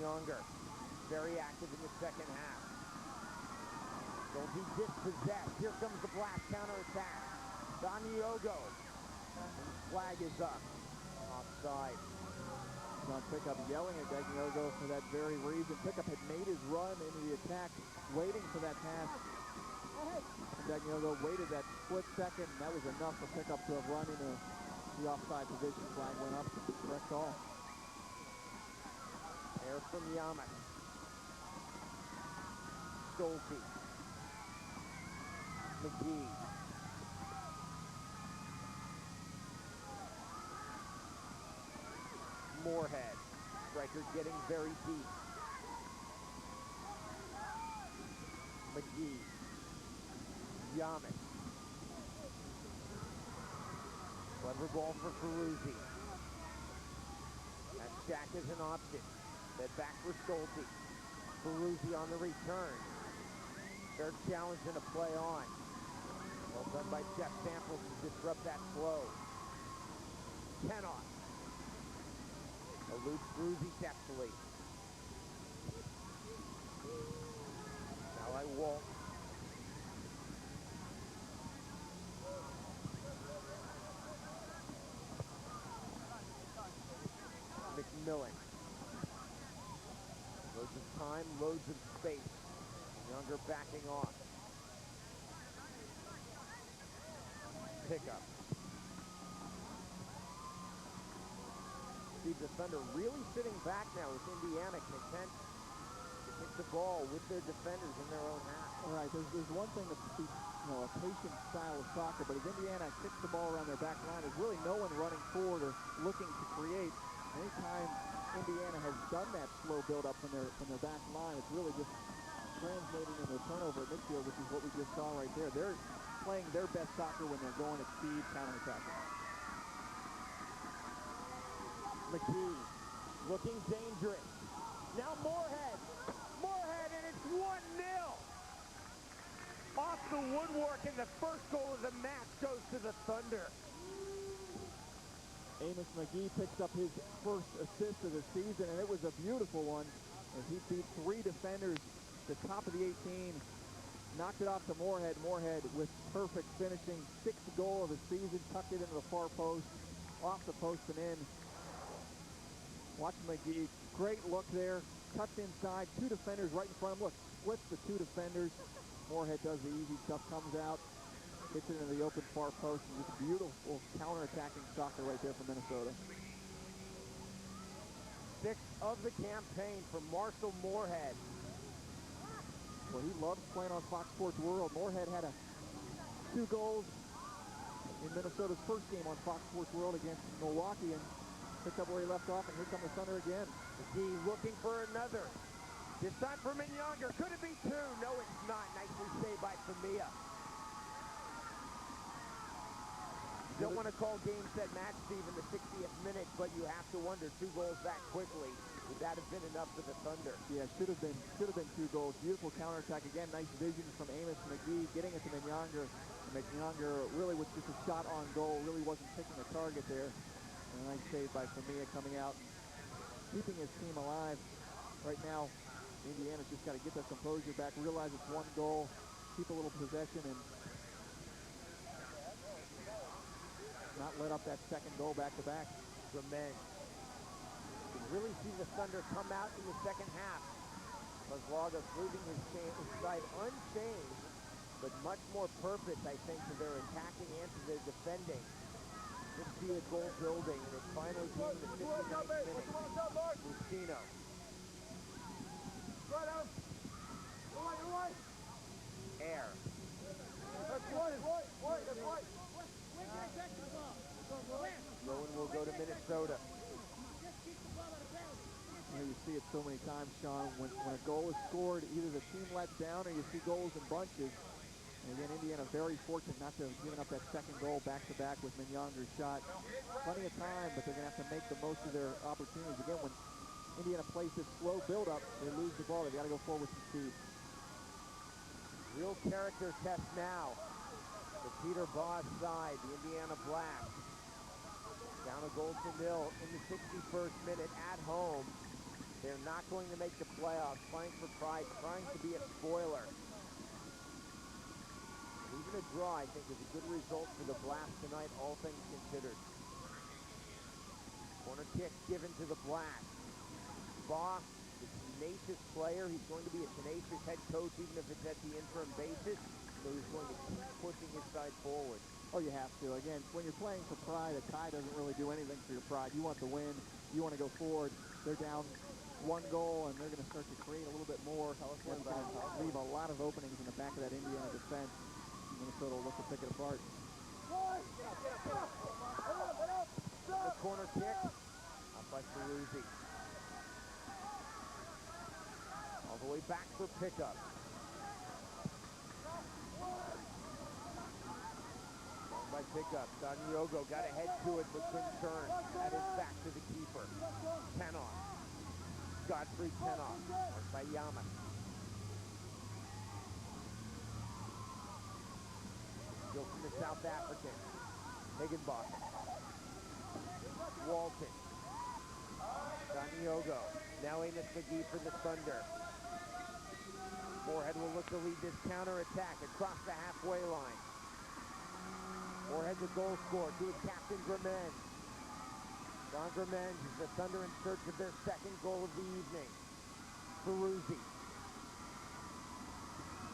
Younger, very active in the second half. Don't be dispossessed. Here comes the blast counterattack. Daniogo. And the flag is up. Offside. John Pickup yelling at Daniogo for that very reason. Pickup had made his run into the attack, waiting for that pass. And Daniogo waited that split second, and that was enough for Pickup to have run into the offside position. Flag went up. Correct call. There from Yamas. Stolte. McGee. Moorhead. Striker getting very deep. McGee. Yamas. Clever ball for Peruzzi. That Jack is an option. Fed back for Stolte. Peruzzi on the return. Fair challenge and a play on. Well done by Jeff Samples to disrupt that flow. Tenoff. Eludes Peruzzi deftly. Now by Walt. This is time, loads of space. Younger backing off. Pickup. See the Thunder really sitting back now with Indiana content to kick the ball with their defenders in their own half. All right, there's one thing that's a patient style of soccer, but as Indiana kicks the ball around their back line, there's really no one running forward or looking to create. Anytime Indiana has done that slow build-up from their back line, it's really just translating into a turnover at midfield, which is what we just saw right there. They're playing their best soccer when they're going at speed, counterattacking. McGee looking dangerous. Now Moorhead, and it's 1-0. Off the woodwork, and the first goal of the match goes to the Thunder. Amos McGee picks up his first assist of the season, and it was a beautiful one as he beat 3 defenders at the top of the 18, knocked it off to Moorhead. Moorhead with perfect finishing, 6th goal of the season, tucked it into the far post, off the post and in. Watch McGee, great look there, cuts inside, 2 defenders right in front of him. Look, splits the 2 defenders. Moorhead does the easy stuff, comes out, hits it into the open far post, and just beautiful counter-attacking soccer right there for Minnesota. 6th of the campaign for Marshall Moorhead. Well, he loves playing on Fox Sports World. Moorhead had 2 goals in Minnesota's first game on Fox Sports World against Milwaukee, and picked up where he left off, and here come the Thunder again. McGee looking for another. This time for Minyanger. Could it be 2? No, it's not. Nicely saved by Famia. Don't want to call game, set, match, Steve, in the 60th minute, but you have to wonder, 2 goals that quickly. Would that have been enough for the Thunder? Yeah, should have been 2 goals. Beautiful counterattack again. Nice vision from Amos McGee, getting it to Minyanger. Minyanger really was just a shot on goal. Really wasn't picking a target there. And a nice save by Famia coming out, keeping his team alive. Right now, Indiana's just got to get their composure back, realize it's 1 goal, keep a little possession, and not let up that 2nd goal back-to-back. Grament. You can really see the Thunder come out in the second half. Mazlaga leaving his side unchanged, but much more purpose, I think, to their attacking and to their defending. Just see a goal building, and it finally came in the 59th minute. Lucino. Air. Lowen will go to Minnesota. You see it so many times, Sean, when a goal is scored, either the team lets down or you see goals in bunches. And again, Indiana very fortunate not to have given up that 2nd goal back-to-back with Minyanger's shot. Plenty of time, but they're going to have to make the most of their opportunities. Again, when Indiana plays this slow build-up, they lose the ball. They've got to go forward with some speed. Real character test now. The Peter Boss side, the Indiana Blast. Down a goal to 0 in the 61st minute at home. They're not going to make the playoffs, playing for pride, trying to be a spoiler. Even a draw, I think, is a good result for the Blast tonight, all things considered. Corner kick given to the Blast. Baugh, the tenacious player. He's going to be a tenacious head coach, even if it's at the interim basis. So he's going to keep pushing his side forward. Oh, you have to. Again, when you're playing for pride, a tie doesn't really do anything for your pride. You want to win. You want to go forward. They're down 1 goal, and they're going to start to create a little bit more. That's going to leave a lot of openings in the back of that Indiana defense. Minnesota will look to pick it apart. The corner kick up by Ferruzzi. All the way back for pickup. By pickup, Sanyogo got a head to it, but couldn't turn. That is back to the keeper. Tenoff. Godfrey Tenoff. Marked by Yamas. Still from the South African. Higginbotham. Walton. Sanyogo. Now Amos McGee for the Thunder. Moorhead will look to lead this counter-attack across the halfway line. Moorhead the goal scorer to his captain, Grament. Don Grament is the Thunder in search of their 2nd goal of the evening. Ferruzzi.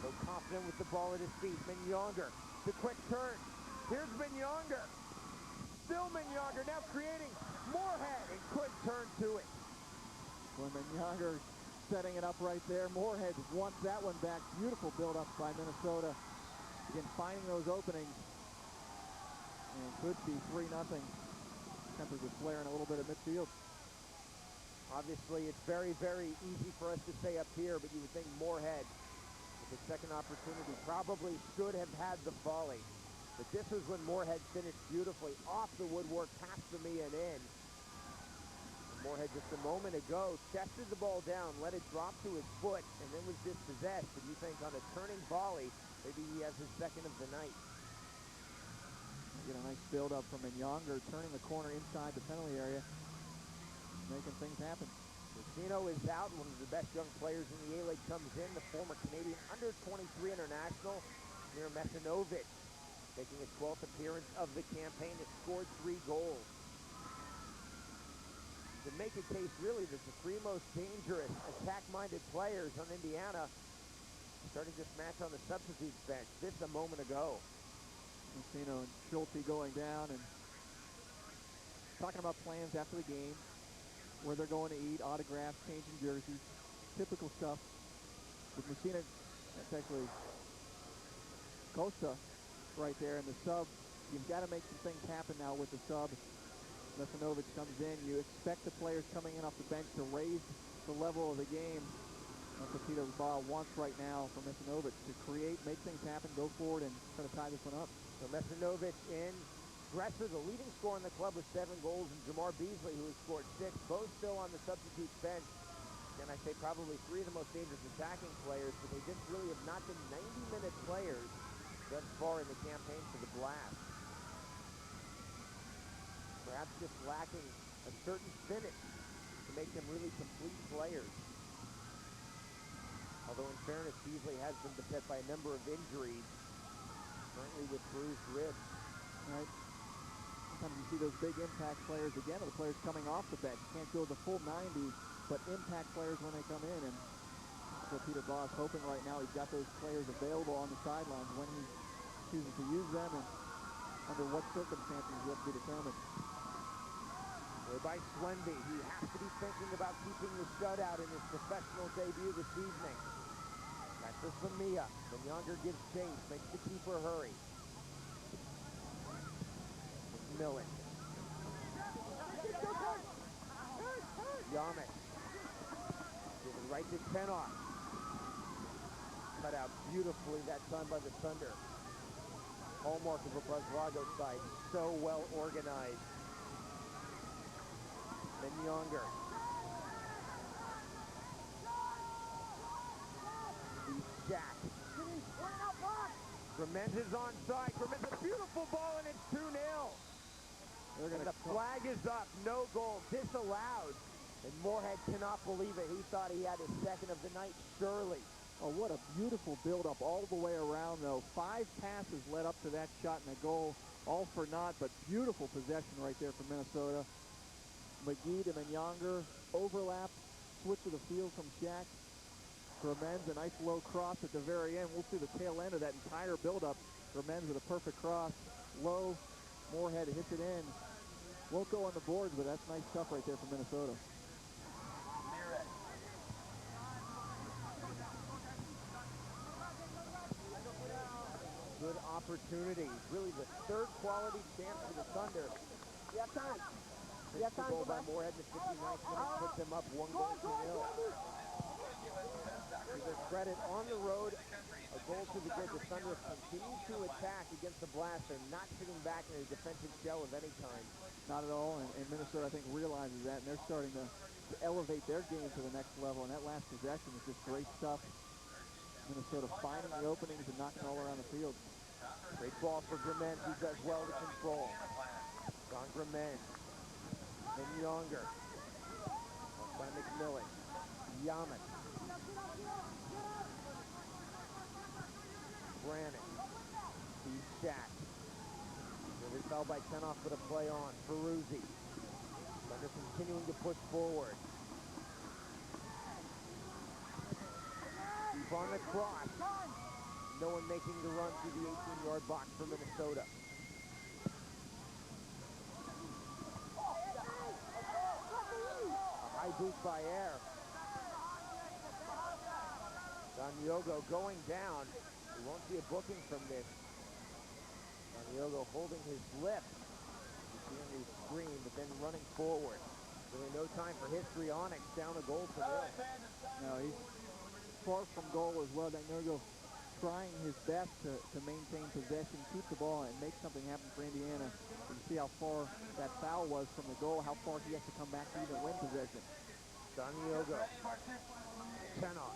So confident with the ball at his feet. Mignonger, the quick turn. Here's Mignonger. Still Mignonger, now creating Moorhead, and quick turn to it. Well, Mignonger setting it up right there. Moorhead wants that one back. Beautiful build-up by Minnesota. Again, finding those openings. And could be 3-0. Tempers are flaring a little bit at midfield. Obviously, it's very, very easy for us to say up here, but you would think Moorhead, with the second opportunity, probably should have had the volley. But this was when Moorhead finished beautifully off the woodwork, past the knee and in. And Moorhead just a moment ago chested the ball down, let it drop to his foot, and then was dispossessed. But you think on a turning volley, maybe he has his second of the night. Get a nice build-up from Mignonger, turning the corner inside the penalty area, making things happen. Lucino is out. One of the best young players in the A-League comes in, the former Canadian under-23 international, Mir Mesinovic, making his 12th appearance of the campaign, has scored 3 goals. To make a case, really, that the 3 most dangerous attack-minded players on Indiana starting this match on the substitutes bench just a moment ago. Lucino and Schulte going down and talking about plans after the game, where they're going to eat, autographs, changing jerseys, typical stuff. With Messina, that's actually Costa right there in the sub. You've got to make some things happen now with the sub. Mesinovic comes in. You expect the players coming in off the bench to raise the level of the game. That's what Peter Baugh wants right now from Mesinovic, to create, make things happen, go forward, and try to tie this one up. So Mesinovic in. Dresser, the leading scorer in the club with 7 goals, and Jamar Beasley, who has scored 6, both still on the substitutes bench. And I say probably 3 of the most dangerous attacking players, but they just really have not been 90-minute players thus far in the campaign for the Blast. Perhaps just lacking a certain finish to make them really complete players. Although in fairness, Beasley has been beset by a number of injuries, currently with bruised ribs. Right. Sometimes you see those big impact players again, or the players coming off the bench. Can't go the full 90, but impact players when they come in. And that's what Peter Baugh is hoping right now. He's got those players available on the sidelines when he chooses to use them, and under what circumstances yet to be determined. Way by Swenby. He has to be thinking about keeping the shutout in his professional debut this evening. That's for Famia. Mignonger gives chase, makes the keeper hurry. Millen. Yamek. Given right to Kenoff. Cut out beautifully that time by the Thunder. Hallmark of a Brazlago side. So well organized. Mignonger. He's Jack. Gremens is onside. Gremens, a beautiful ball, and it's 2-0. And the flag is up. No goal. Disallowed. And Moorhead cannot believe it. He thought he had his second of the night, surely. Oh, what a beautiful build-up all the way around, though. 5 passes led up to that shot and a goal. All for naught, but beautiful possession right there for Minnesota. McGee to Mignonger. Overlap. Switch of the field from Shack. Gremens, a nice low cross at the very end. We'll see the tail end of that entire build-up. Gremens with a perfect cross. Low. Moorhead hits it in. Won't go on the boards, but that's nice stuff right there from Minnesota. Good opportunity. Really the 3rd quality chance for the Thunder. Yeah, time. Yeah, time. Goal by Moorhead in the 59th minute puts them up 1-0. To their credit, on the road, a goal to the good. The Thunder continue to attack against the Blast. They're not sitting back in a defensive shell of any kind. Not at all, and Minnesota, I think, realizes that, and they're starting to elevate their game to the next level, and that last possession is just great stuff. Minnesota finding the openings and knocking all around the field. Great ball for Gremens, who does well to control. Don Gremens. Mignonger. By McMillan. Yamek. Brannon. He's Shack. Really fell by Kenoff, but a play on. Ferruzzi. Thunder continuing to push forward. on the cross. No one making the run through the 18-yard box for Minnesota. A high boot by Air. Diogo going down. We won't see a booking from this. Diogo holding his lip. You see on the screen, but then running forward. Really no time for history. Onyx down a goal to nil. No, he's far from goal as well. Diogo trying his best to maintain possession, keep the ball, and make something happen for Indiana. You can see how far that foul was from the goal, how far he has to come back to even win possession. Diogo. Tenok.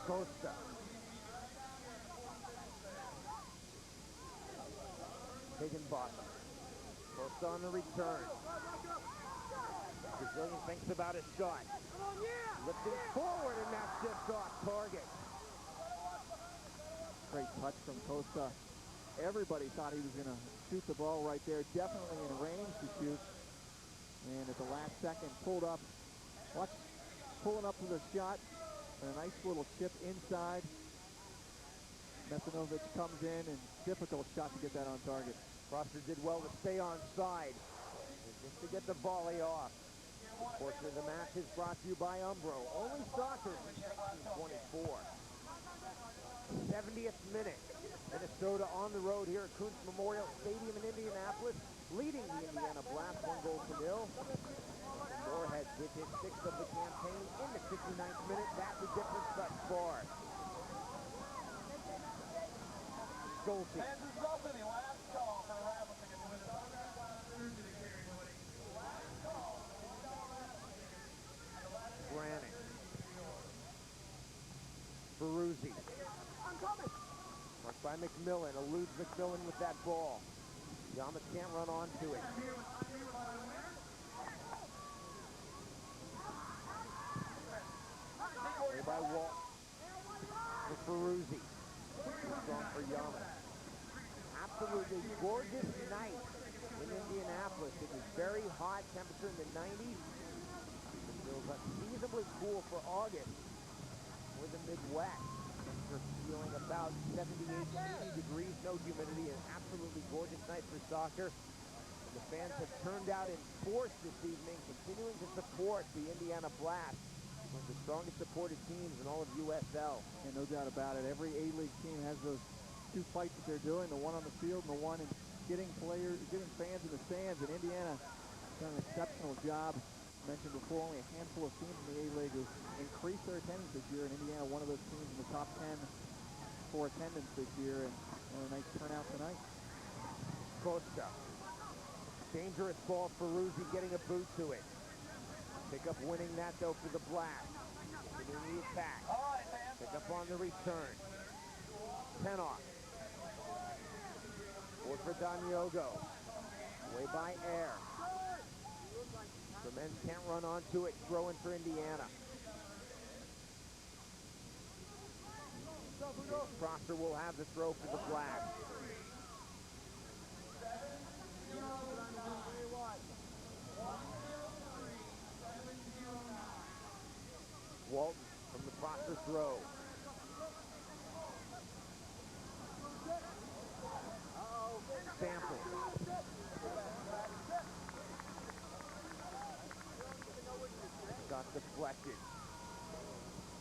Costa. Higginbotham. Costa on the return. Brazilian thinks about his shot. Lifting forward, and that's just off target. Great touch from Costa. Everybody thought he was going to shoot the ball right there. Definitely in range to shoot. And at the last second, pulled up. Watch, pulling up for the shot. And a nice little chip inside. Mesanovic comes in, and difficult shot to get that on target. Prosser did well to stay on side. Just to get the volley off. Portion of the match is brought to you by Umbro. Only soccer since 1924. 70th minute. Minnesota on the road here at Kuntz Memorial Stadium in Indianapolis, leading the Indiana Blast 1-0. Moorhead with his 6th of the campaign in the 59th minute. That's the difference thus far. Schulte. Brannick. Ferruzzi. Marked by McMillan. Eludes McMillan with that ball. Yamas can't run onto it. Play by Walt. For Ferruzzi. Strong for Yamas. Absolutely gorgeous night in Indianapolis. It was very hot, temperature in the 90s. It feels unseasonably cool for August for the Midwest. Temperature feeling about 78, 80 degrees, no humidity, an absolutely gorgeous night for soccer. And the fans have turned out in force this evening, continuing to support the Indiana Blast, one of the strongest supported teams in all of USL. And no doubt about it, every A-League team has those two fights that they're doing, the one on the field and the one in getting fans in the stands. And Indiana done an exceptional job. Mentioned before, only a handful of teams in the A-League who increased their attendance this year, and Indiana one of those teams in the top 10 for attendance this year, and a nice turnout tonight. Costa. Dangerous ball for Ferruzzi, getting a boot to it. Pick up winning that, though, for the Blast. Continuing the attack. Pick up on the return. Tenok. Forward for Diogo. Away by Air. The men can't run onto it. Throw in for Indiana. Prosser will have the throw for the Blast. Walton from the Prosser throw. Sample. Got deflected.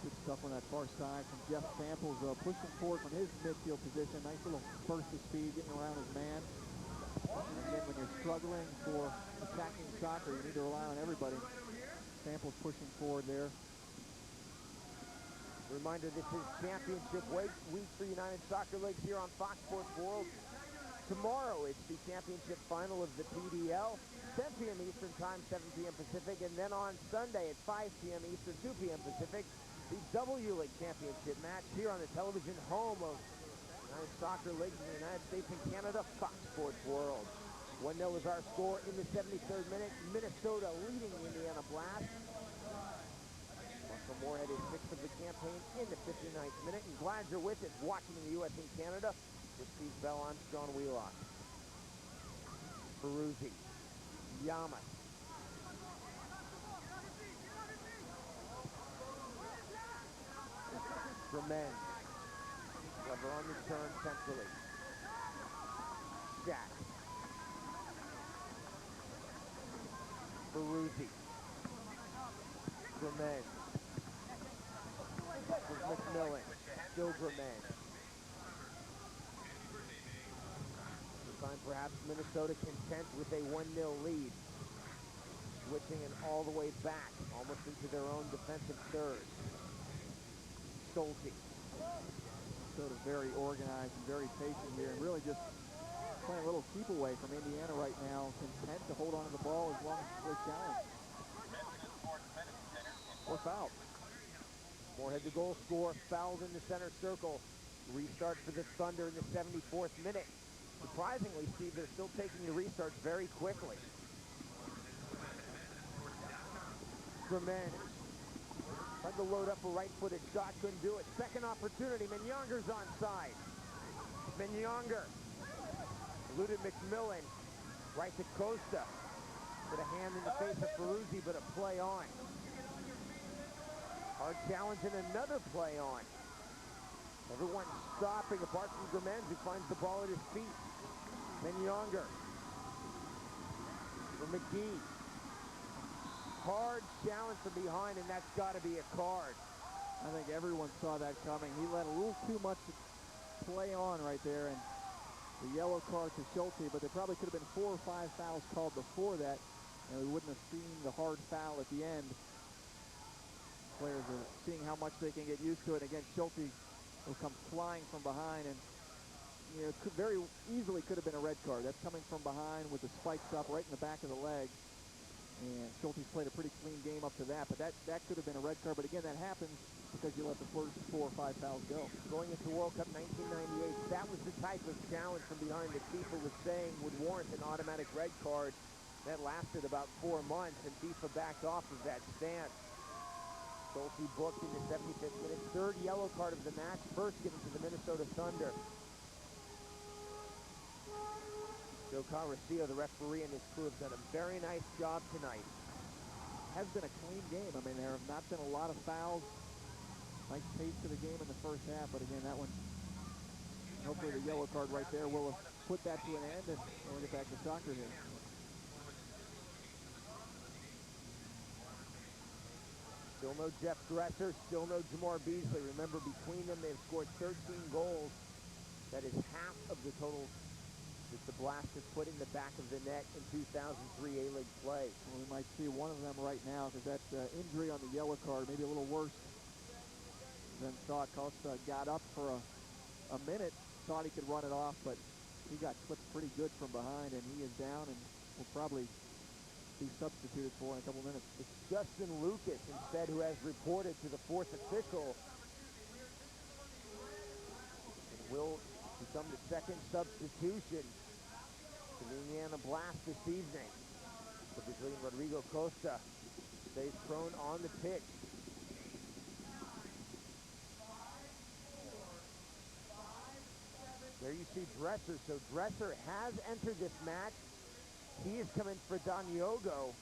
Good stuff on that far side from Jeff Samples, pushing forward from his midfield position. Nice little burst of speed, getting around his man. And again, when you're struggling for attacking soccer, you need to rely on everybody. Samples pushing forward there. Reminder, this is championship week for United Soccer Leagues here on Fox Sports World. Tomorrow, it's the championship final of the PDL. 10 p.m. Eastern Time, 7 p.m. Pacific, and then on Sunday at 5 p.m. Eastern, 2 p.m. Pacific, the W League Championship match here on the television home of United Soccer Leagues in the United States and Canada, Fox Sports World. 1-0 is our score in the 73rd minute. Minnesota leading the Indiana Blast. Marshall Moorhead is 6th of the campaign in the 59th minute, and glad you're with us watching in the U.S. and Canada. With Steve Bell, I'm Sean Wheelock. Ferruzzi. Yamas. Tremend. Clever on the turn centrally. Jack. Beruzzi. Tremend. Was McMillan. Still Tremend. We find perhaps Minnesota content with a 1-0 lead. Switching it all the way back, almost into their own defensive third. Schulte. Sort of very organized and very patient here, and really just playing a little keep away from Indiana right now, content to hold on to the ball as long as they're challenged. Or foul. Moorhead the goal scorer, fouled in the center circle. Restart for the Thunder in the 74th minute. Surprisingly, Steve, they're still taking the restarts very quickly. Tremend. Tried to load up a right-footed shot, couldn't do it. Second opportunity, Mignonger's onside. Mignonger. Eluded McMillan. Right to Costa. Put a hand in the face of Peruzzi, but a play on. Hard challenge and another play on. Everyone stopping apart from Gremens, who finds the ball at his feet. Mignonger. For McGee. Hard challenge from behind, and that's got to be a card. I think everyone saw that coming. He let a little too much play on right there, and the yellow card to Schulte, but there probably could have been 4 or 5 fouls called before that, and we wouldn't have seen the hard foul at the end. Players are seeing how much they can get used to it. Again, Schulte will come flying from behind, and it could very easily could have been a red card. That's coming from behind with the spikes up right in the back of the leg. And Schulte's played a pretty clean game up to that, but that could have been a red card. But again, that happens because you let the first 4 or 5 fouls go. Going into World Cup 1998, that was the type of challenge from behind that FIFA was saying would warrant an automatic red card. That lasted about 4 months, and FIFA backed off of that stance. Schulte booked in the 75th minute, third yellow card of the match, first given to the Minnesota Thunder. Joe Calrissian, the referee, and his crew have done a very nice job tonight. Has been a clean game. I mean, there have not been a lot of fouls. Nice pace to the game in the first half, but again, that one, hopefully the yellow card right there will have put that to an end, and we'll get back to soccer here. Still no Jeff Dresser, still no Jamar Beasley. Remember, between them, they've scored 13 goals. That is half of the total that the Blast has put in the back of the net in 2003 A-League play. Well, we might see one of them right now, because that injury on the yellow card, maybe a little worse than thought. Costa got up for a minute, thought he could run it off, but he got clipped pretty good from behind, and he is down and will probably be substituted for in a couple minutes. It's Justin Lucas instead who has reported to the fourth official and will become the second substitution for the Indiana Blast this evening. The Brazilian Rodrigo Costa stays prone on the pitch. There you see Dresser. So Dresser has entered this match. He is coming for Don Diogo,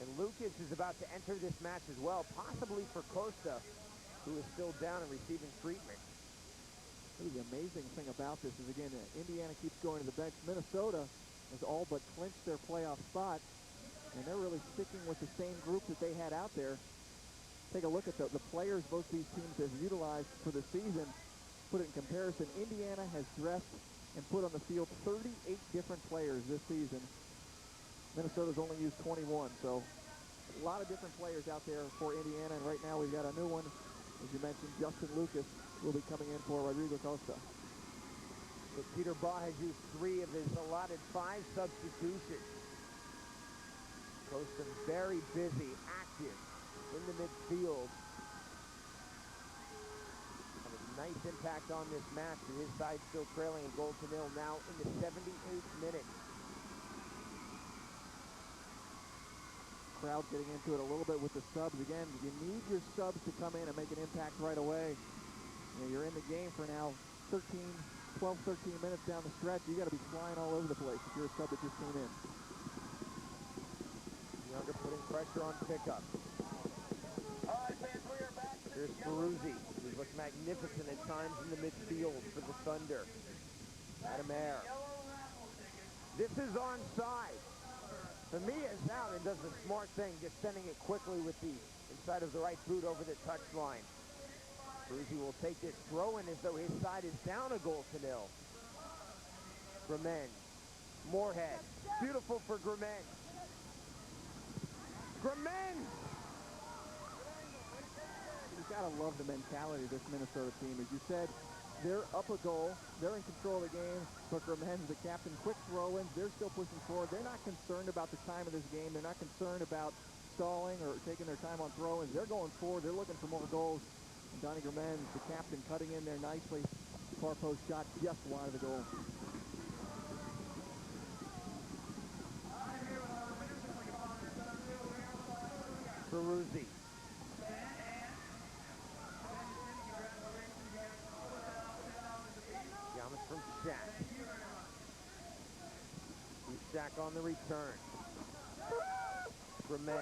and Lucas is about to enter this match as well, possibly for Costa, who is still down and receiving treatment. The amazing thing about this is, again, Indiana keeps going to the bench. Minnesota has all but clinched their playoff spot, and they're really sticking with the same group that they had out there. Take a look at the players both these teams have utilized for the season. Put it in comparison, Indiana has dressed and put on the field 38 different players this season. Minnesota's only used 21, so a lot of different players out there for Indiana, and right now we've got a new one. As you mentioned, Justin Lucas will be coming in for Rodrigo Costa. So Peter Baugh has used 3 of his allotted 5 substitutions. Costa very busy, active in the midfield. Had a nice impact on this match, with his side still trailing a 0-0 now in the 78th minute. Crowd getting into it a little bit with the subs. Again, you need your subs to come in and make an impact right away. You know, you're in the game for now 12, 13 minutes down the stretch. You got to be flying all over the place if you're a sub that just came in. Younger putting pressure on pickup. All right, fans, we are back. Here's Peruzzi, who's looked magnificent at times in the midfield for the Thunder. Adam Air. This is onside. Famia's out and does the smart thing, just sending it quickly with the inside of the right boot over the touchline. Bruzy will take this throw-in as though his side is down 1-0. Grament. Moorhead. Beautiful for Grament. Grament! You've got to love the mentality of this Minnesota team. As you said, they're up a goal. They're in control of the game. But Grament, the captain, quick throw-ins. They're still pushing forward. They're not concerned about the time of this game. They're not concerned about stalling or taking their time on throw-ins. They're going forward. They're looking for more goals. And Donnie Grament, the captain, cutting in there nicely. Far post shot just wide of the goal. Peruzzi. Yamas from Shaq. Shaq on the return. Grament.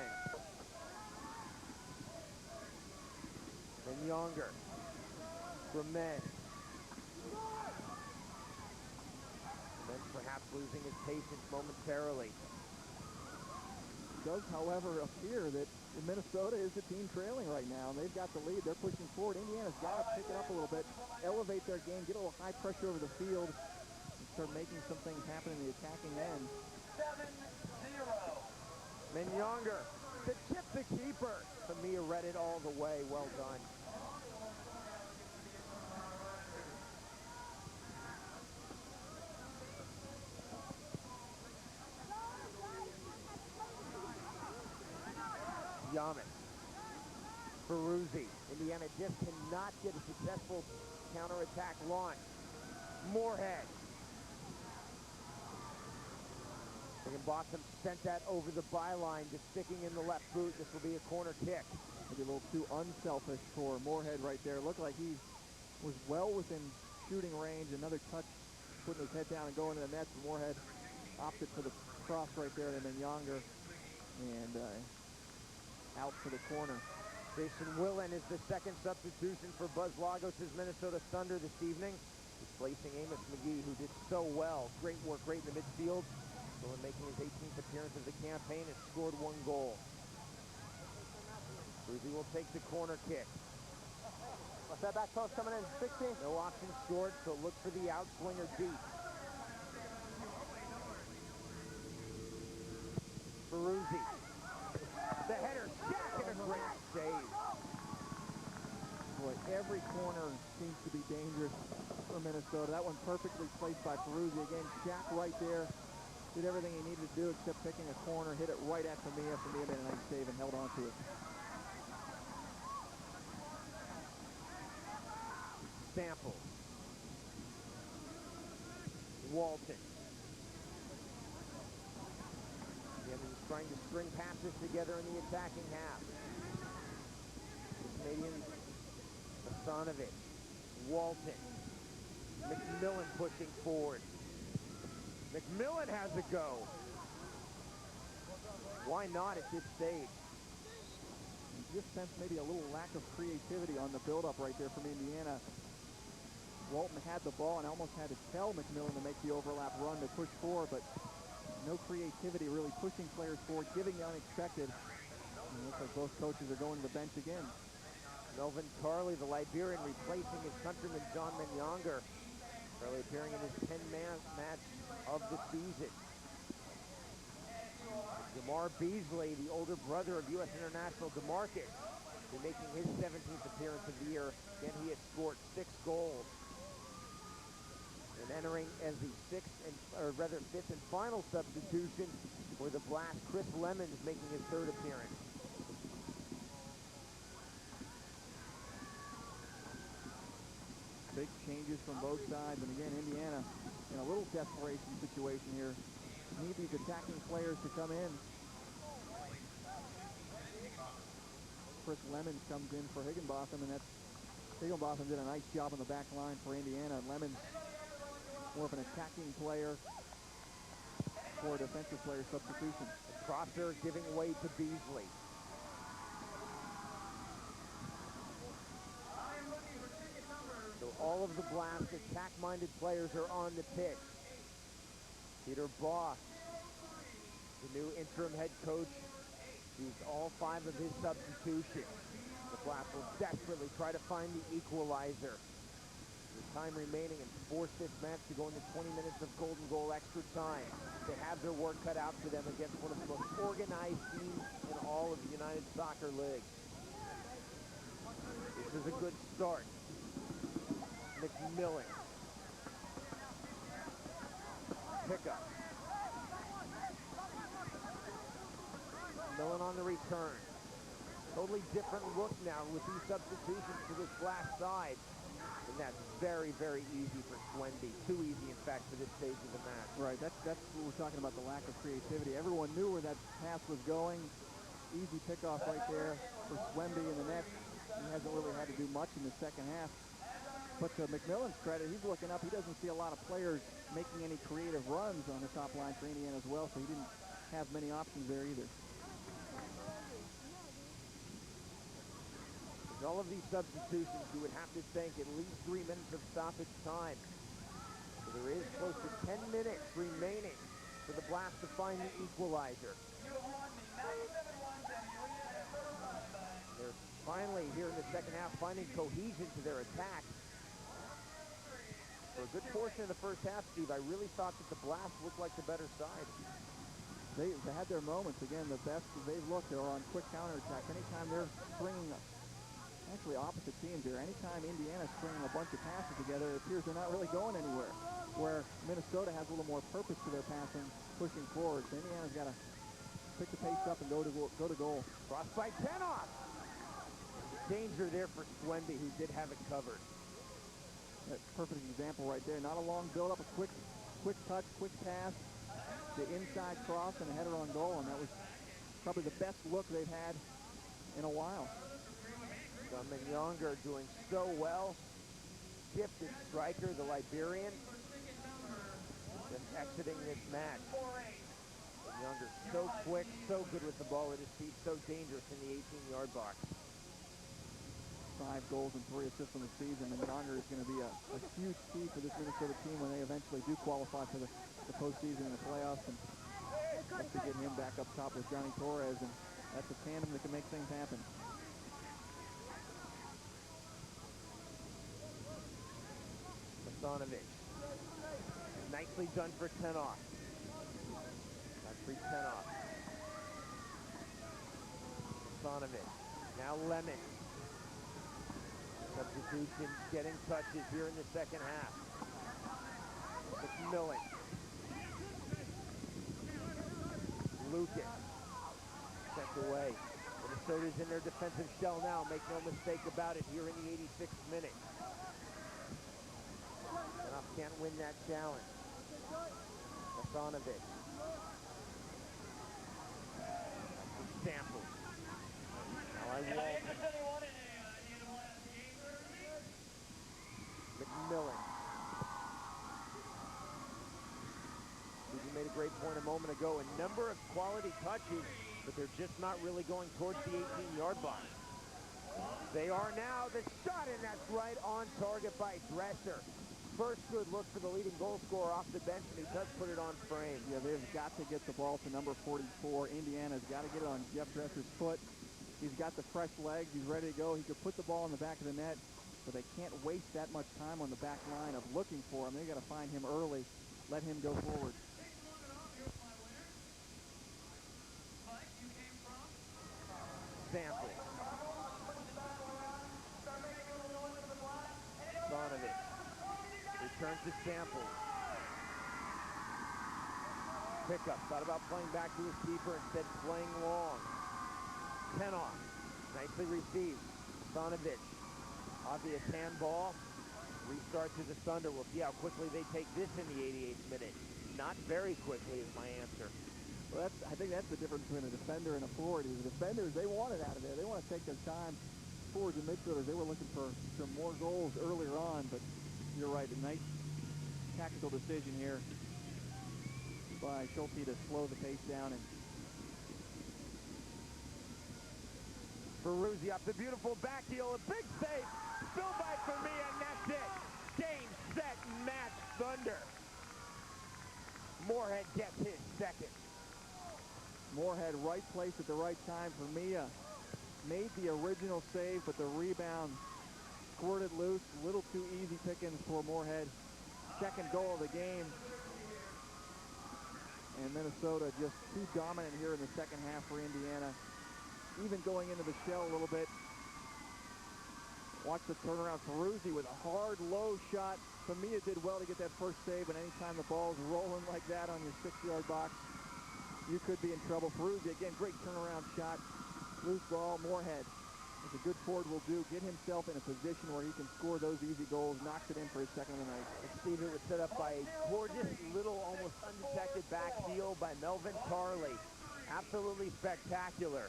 And Younger. Grament. Then perhaps losing his patience momentarily. It does, however, appear that Minnesota is the team trailing right now, and they've got the lead. They're pushing forward. Indiana's got to pick it up a little bit, elevate their game, get a little high pressure over the field, and start making some things happen in the attacking end. 7-0. Menyonger to tip the keeper. Famia read it all the way. Well done. Yamas. Peruzzi. Indiana just cannot get a successful counterattack launch. Moorhead. Higginbotham sent that over the byline, just sticking in the left boot. This will be a corner kick. Maybe a little too unselfish for Moorhead right there. Looked like he was well within shooting range. Another touch, putting his head down and going to the net. Moorhead opted for the cross right there, and then Younger, and out for the corner. Jason Willen is the second substitution for Buzz Lagos' Minnesota Thunder this evening, replacing Amos McGee, who did so well. Great work right in the midfield. Willen making his 18th appearance of the campaign and scored 1 goal. Bruzy will take the corner kick. What's that back post coming in? 16? No option scored, so look for the outswinger deep. Peruzzi. The header, Shaq, and a great save. Boy, every corner seems to be dangerous for Minnesota. That one perfectly placed by Peruzzi. Again, Shaq right there. Did everything he needed to do except picking a corner, hit it right at Famia. Famia made a nice save and held on to it. Sample. Walton. Yemen's trying to string passes together in the attacking half. The Canadian Masanovic. Walton. McMillan pushing forward. McMillan has a go. Why not at this stage? You just sense maybe a little lack of creativity on the build-up right there from Indiana. Walton had the ball and almost had to tell McMillan to make the overlap run to push forward, but no creativity really pushing players forward, giving the unexpected. And it looks like both coaches are going to the bench again. Melvin Carley, the Liberian, replacing his countryman John Menyonger. Carley appearing in his 10-man match of the season. DeMar Beasley, the older brother of U.S. international DeMarcus, is making his 17th appearance of the year. Again, he has scored 6 goals. And entering as the fifth and final substitution for the Blast, Chris Lemons making his 3rd appearance. Big changes from both sides, and again, Indiana in a little desperation situation here. Need these attacking players to come in. Chris Lemons comes in for Higginbotham, and Higginbotham did a nice job on the back line for Indiana, and Lemons more of an attacking player for a defensive player substitution. Crosser giving way to Beasley. All of the Blast attack-minded players are on the pitch. Peter Boss, the new interim head coach, used all 5 of his substitutions. The Blast will desperately try to find the equalizer. With time remaining and force this match to go into 20 minutes of golden goal extra time. They have their work cut out for them against one of the most organized teams in all of the United Soccer League. This is a good start. McMillan. Pickup. Millen on the return. Totally different look now with these substitutions to this Blast side. And that's very, very easy for Swendy. Too easy, in fact, for this stage of the match. Right, that's what we're talking about, the lack of creativity. Everyone knew where that pass was going. Easy pickoff right there for Swendy in the net. He hasn't really had to do much in the second half. But to McMillan's credit, he's looking up. He doesn't see a lot of players making any creative runs on the top line for Indiana as well, so he didn't have many options there either. With all of these substitutions, you would have to think at least 3 minutes of stoppage time. So there is close to 10 minutes remaining for the Blast to find the equalizer. They're finally, here in the second half, finding cohesion to their attack. For a good portion of the first half, Steve, I really thought that the Blast looked like the better side. They had their moments. Again, the best they've looked are on quick counterattack. Anytime they're stringing, actually opposite teams here, anytime Indiana's stringing a bunch of passes together, it appears they're not really going anywhere. Where Minnesota has a little more purpose to their passing, pushing forward. So Indiana's got to pick the pace up and go to goal. Crossed by Tenoff. Danger there for Swendy, who did have it covered. That's a perfect example right there. Not a long build-up, a quick touch, quick pass, the inside cross, and a header on goal. And that was probably the best look they've had in a while. Younger doing so well. Gifted striker, the Liberian. Just exiting this match. Younger so quick, so good with the ball at his feet, so dangerous in the 18-yard box. 5 goals and 3 assists on the season, and Younger is going to be a huge key for this Minnesota team when they eventually do qualify for the postseason and the playoffs. And have to get him back up top with Johnny Torres, and that's a tandem that can make things happen. Masanovic. Nicely done for Tenoff. That's for Tenoff. Masanovic. Now Lemon. Substitution getting touches here in the second half. McMillan. Lucas. Sent away. Minnesota's in their defensive shell now. Make no mistake about it here in the 86th minute. Tenoff can't win that challenge. Masanovic. Samples. Now McMillan. You made a great point a moment ago. A number of quality touches, but they're just not really going towards the 18-yard box. They are now. The shot, and that's right on target by Dresser. First good look for the leading goal scorer off the bench, and he does put it on frame. Yeah, they've got to get the ball to number 44. Indiana's got to get it on Jeff Dresser's foot. He's got the fresh legs. He's ready to go. He could put the ball in the back of the net, but they can't waste that much time on the back line of looking for him. They got to find him early, let him go forward. Sample. Donovan. Returns to Sample. Pickup. Thought about playing back to his keeper, instead playing long. Tenoff. Nicely received. Donovic. Obvious handball. Restart to the Thunder. We'll see how quickly they take this in the 88th minute. Not very quickly is my answer. Well, I think that's the difference between a defender and a forward. The defenders, they want it out of there. They want to take their time. Forwards and midfielders, they were looking for some more goals earlier on, but you're right, a nice tactical decision here by Schulte to slow the pace down. And Ferruzzi off the beautiful back heel, a big save, still by Fermi, and that's it. right place at the right time for Mia. Made the original save, but the rebound squirted loose. A little too easy pickings for Moorhead. Second goal of the game. And Minnesota just too dominant here in the second half for Indiana. Even going into the shell a little bit. Watch the turnaround. Ferruzzi with a hard, low shot. Famia did well to get that first save, but anytime the ball's rolling like that on your 6-yard box, you could be in trouble. Ferruzzi, again, great turnaround shot. Loose ball, Moorhead. As a good forward will do, get himself in a position where he can score those easy goals, knocks it in for his second of the night. And Steve, it was set up by a gorgeous little, almost undetected back heel by Melvin Tarley. Absolutely spectacular.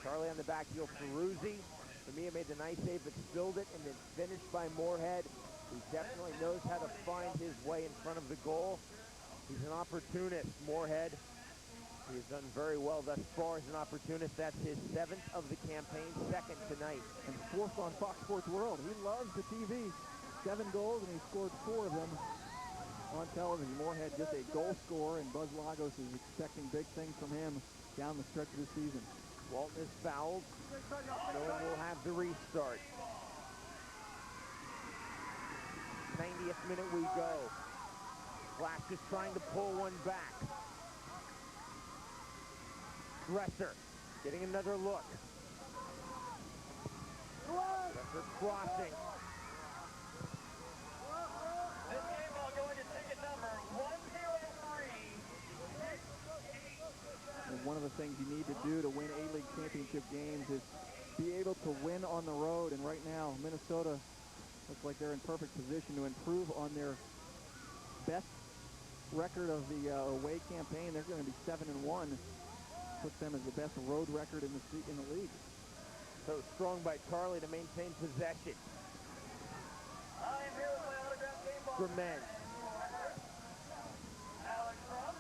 Tarley on the back heel, Ferruzzi. Famia made the nice save, but spilled it, and then finished by Moorhead, who definitely knows how to find his way in front of the goal. He's an opportunist, Moorhead. He has done very well thus far as an opportunist. That's his 7th of the campaign, 2nd tonight. And 4th on Fox Sports World. He loves the TV. 7 goals, and he scored 4 of them on television. Moorhead just a goal scorer, and Buzz Lagos is expecting big things from him down the stretch of the season. Walton is fouled. No one will have the restart. 90th minute we go. Flash is trying to pull one back. Dresser getting another look. Dresser crossing. This game ball going to ticket number 103. And one of the things you need to do to win A-League championship games is be able to win on the road. And right now, Minnesota looks like they're in perfect position to improve on their best record of the away campaign. They're going to be 7-1. Puts them as the best road record in the league. So strong by Tarley to maintain possession. I am here with my autographed game ball. For men. Alex Crum.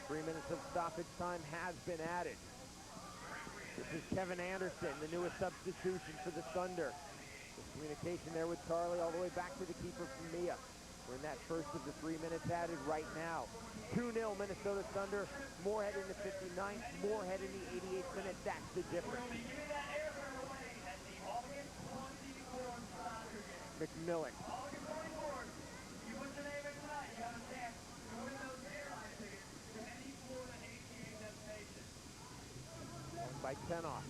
3 minutes of stoppage time has been added. This is Kevin Anderson, the newest substitution for the Thunder. The communication there with Tarley all the way back to the keeper from Mia. We're in that first of the 3 minutes added right now. 2-0 Minnesota Thunder. Moorhead in the 59th. Moorhead in the 88th minute. That's the difference. McMillan. By Tenoff.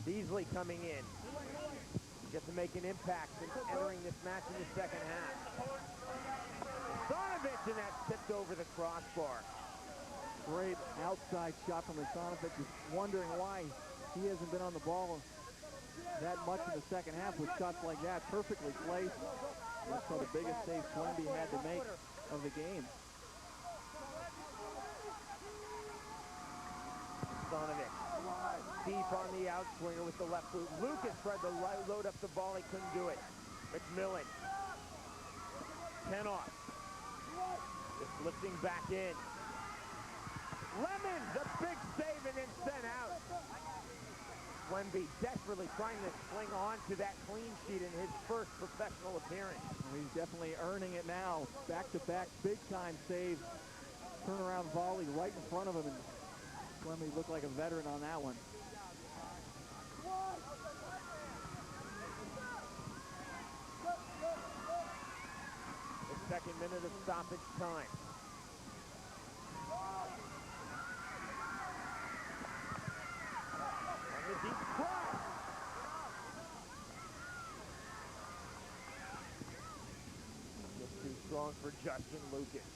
Beasley coming in. Get to make an impact in entering this match in the second half. Sonovich, and that's tipped over the crossbar. Great outside shot from Sonovich. Just wondering why he hasn't been on the ball that much in the second half with shots like that. Perfectly placed. That's probably the biggest save Swenby had to make of the game. Sonovich. Deep on the outswinger with the left boot. Lucas tried to load up the ball. He couldn't do it. McMillan. Tenoff. Just lifting back in. Lemons, a big save and then sent out. Swenby desperately trying to cling on to that clean sheet in his first professional appearance. Well, he's definitely earning it now. Back-to-back big-time save. Turnaround volley right in front of him. And Swenby looked like a veteran on that one. The second minute of stoppage time. On the deep cross. Just too strong for Justin Lucas.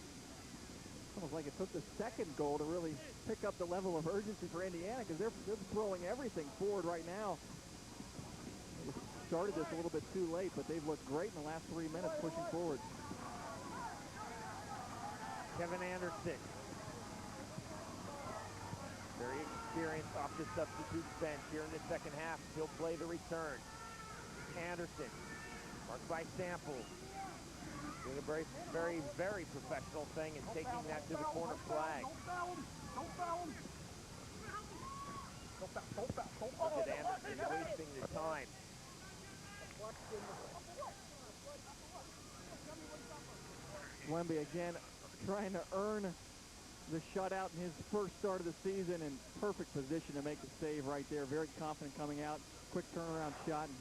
Almost like it took the second goal to really pick up the level of urgency for Indiana, because they're throwing everything forward right now. They started this a little bit too late, but they've looked great in the last 3 minutes pushing forward. Kevin Anderson. Very experienced off the substitute bench here in the second half. He'll play the return. Anderson, marked by Samples. Doing a very, very, very professional thing and taking that to the corner flag. Look at Anderson wasting the time. Slemby again trying to earn the shutout in his first start of the season, in perfect position to make the save right there. Very confident coming out. Quick turnaround shot. And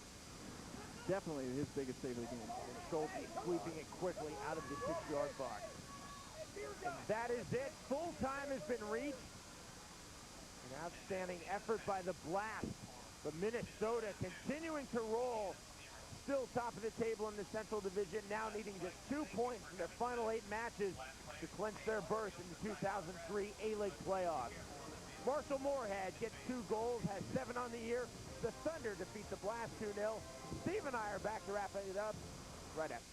definitely his biggest save of the game. And Schulte sweeping it quickly out of the 6-yard box. And that is it. Full time has been reached. An outstanding effort by the Blast. But Minnesota continuing to roll. Still top of the table in the Central Division, now needing just 2 points in their final 8 matches to clinch their berth in the 2003 A-League playoffs. Marshall Moorhead gets 2 goals, has 7 on the year. The Thunder defeat the Blast 2-0. Steve and I are back to wrap it up right after.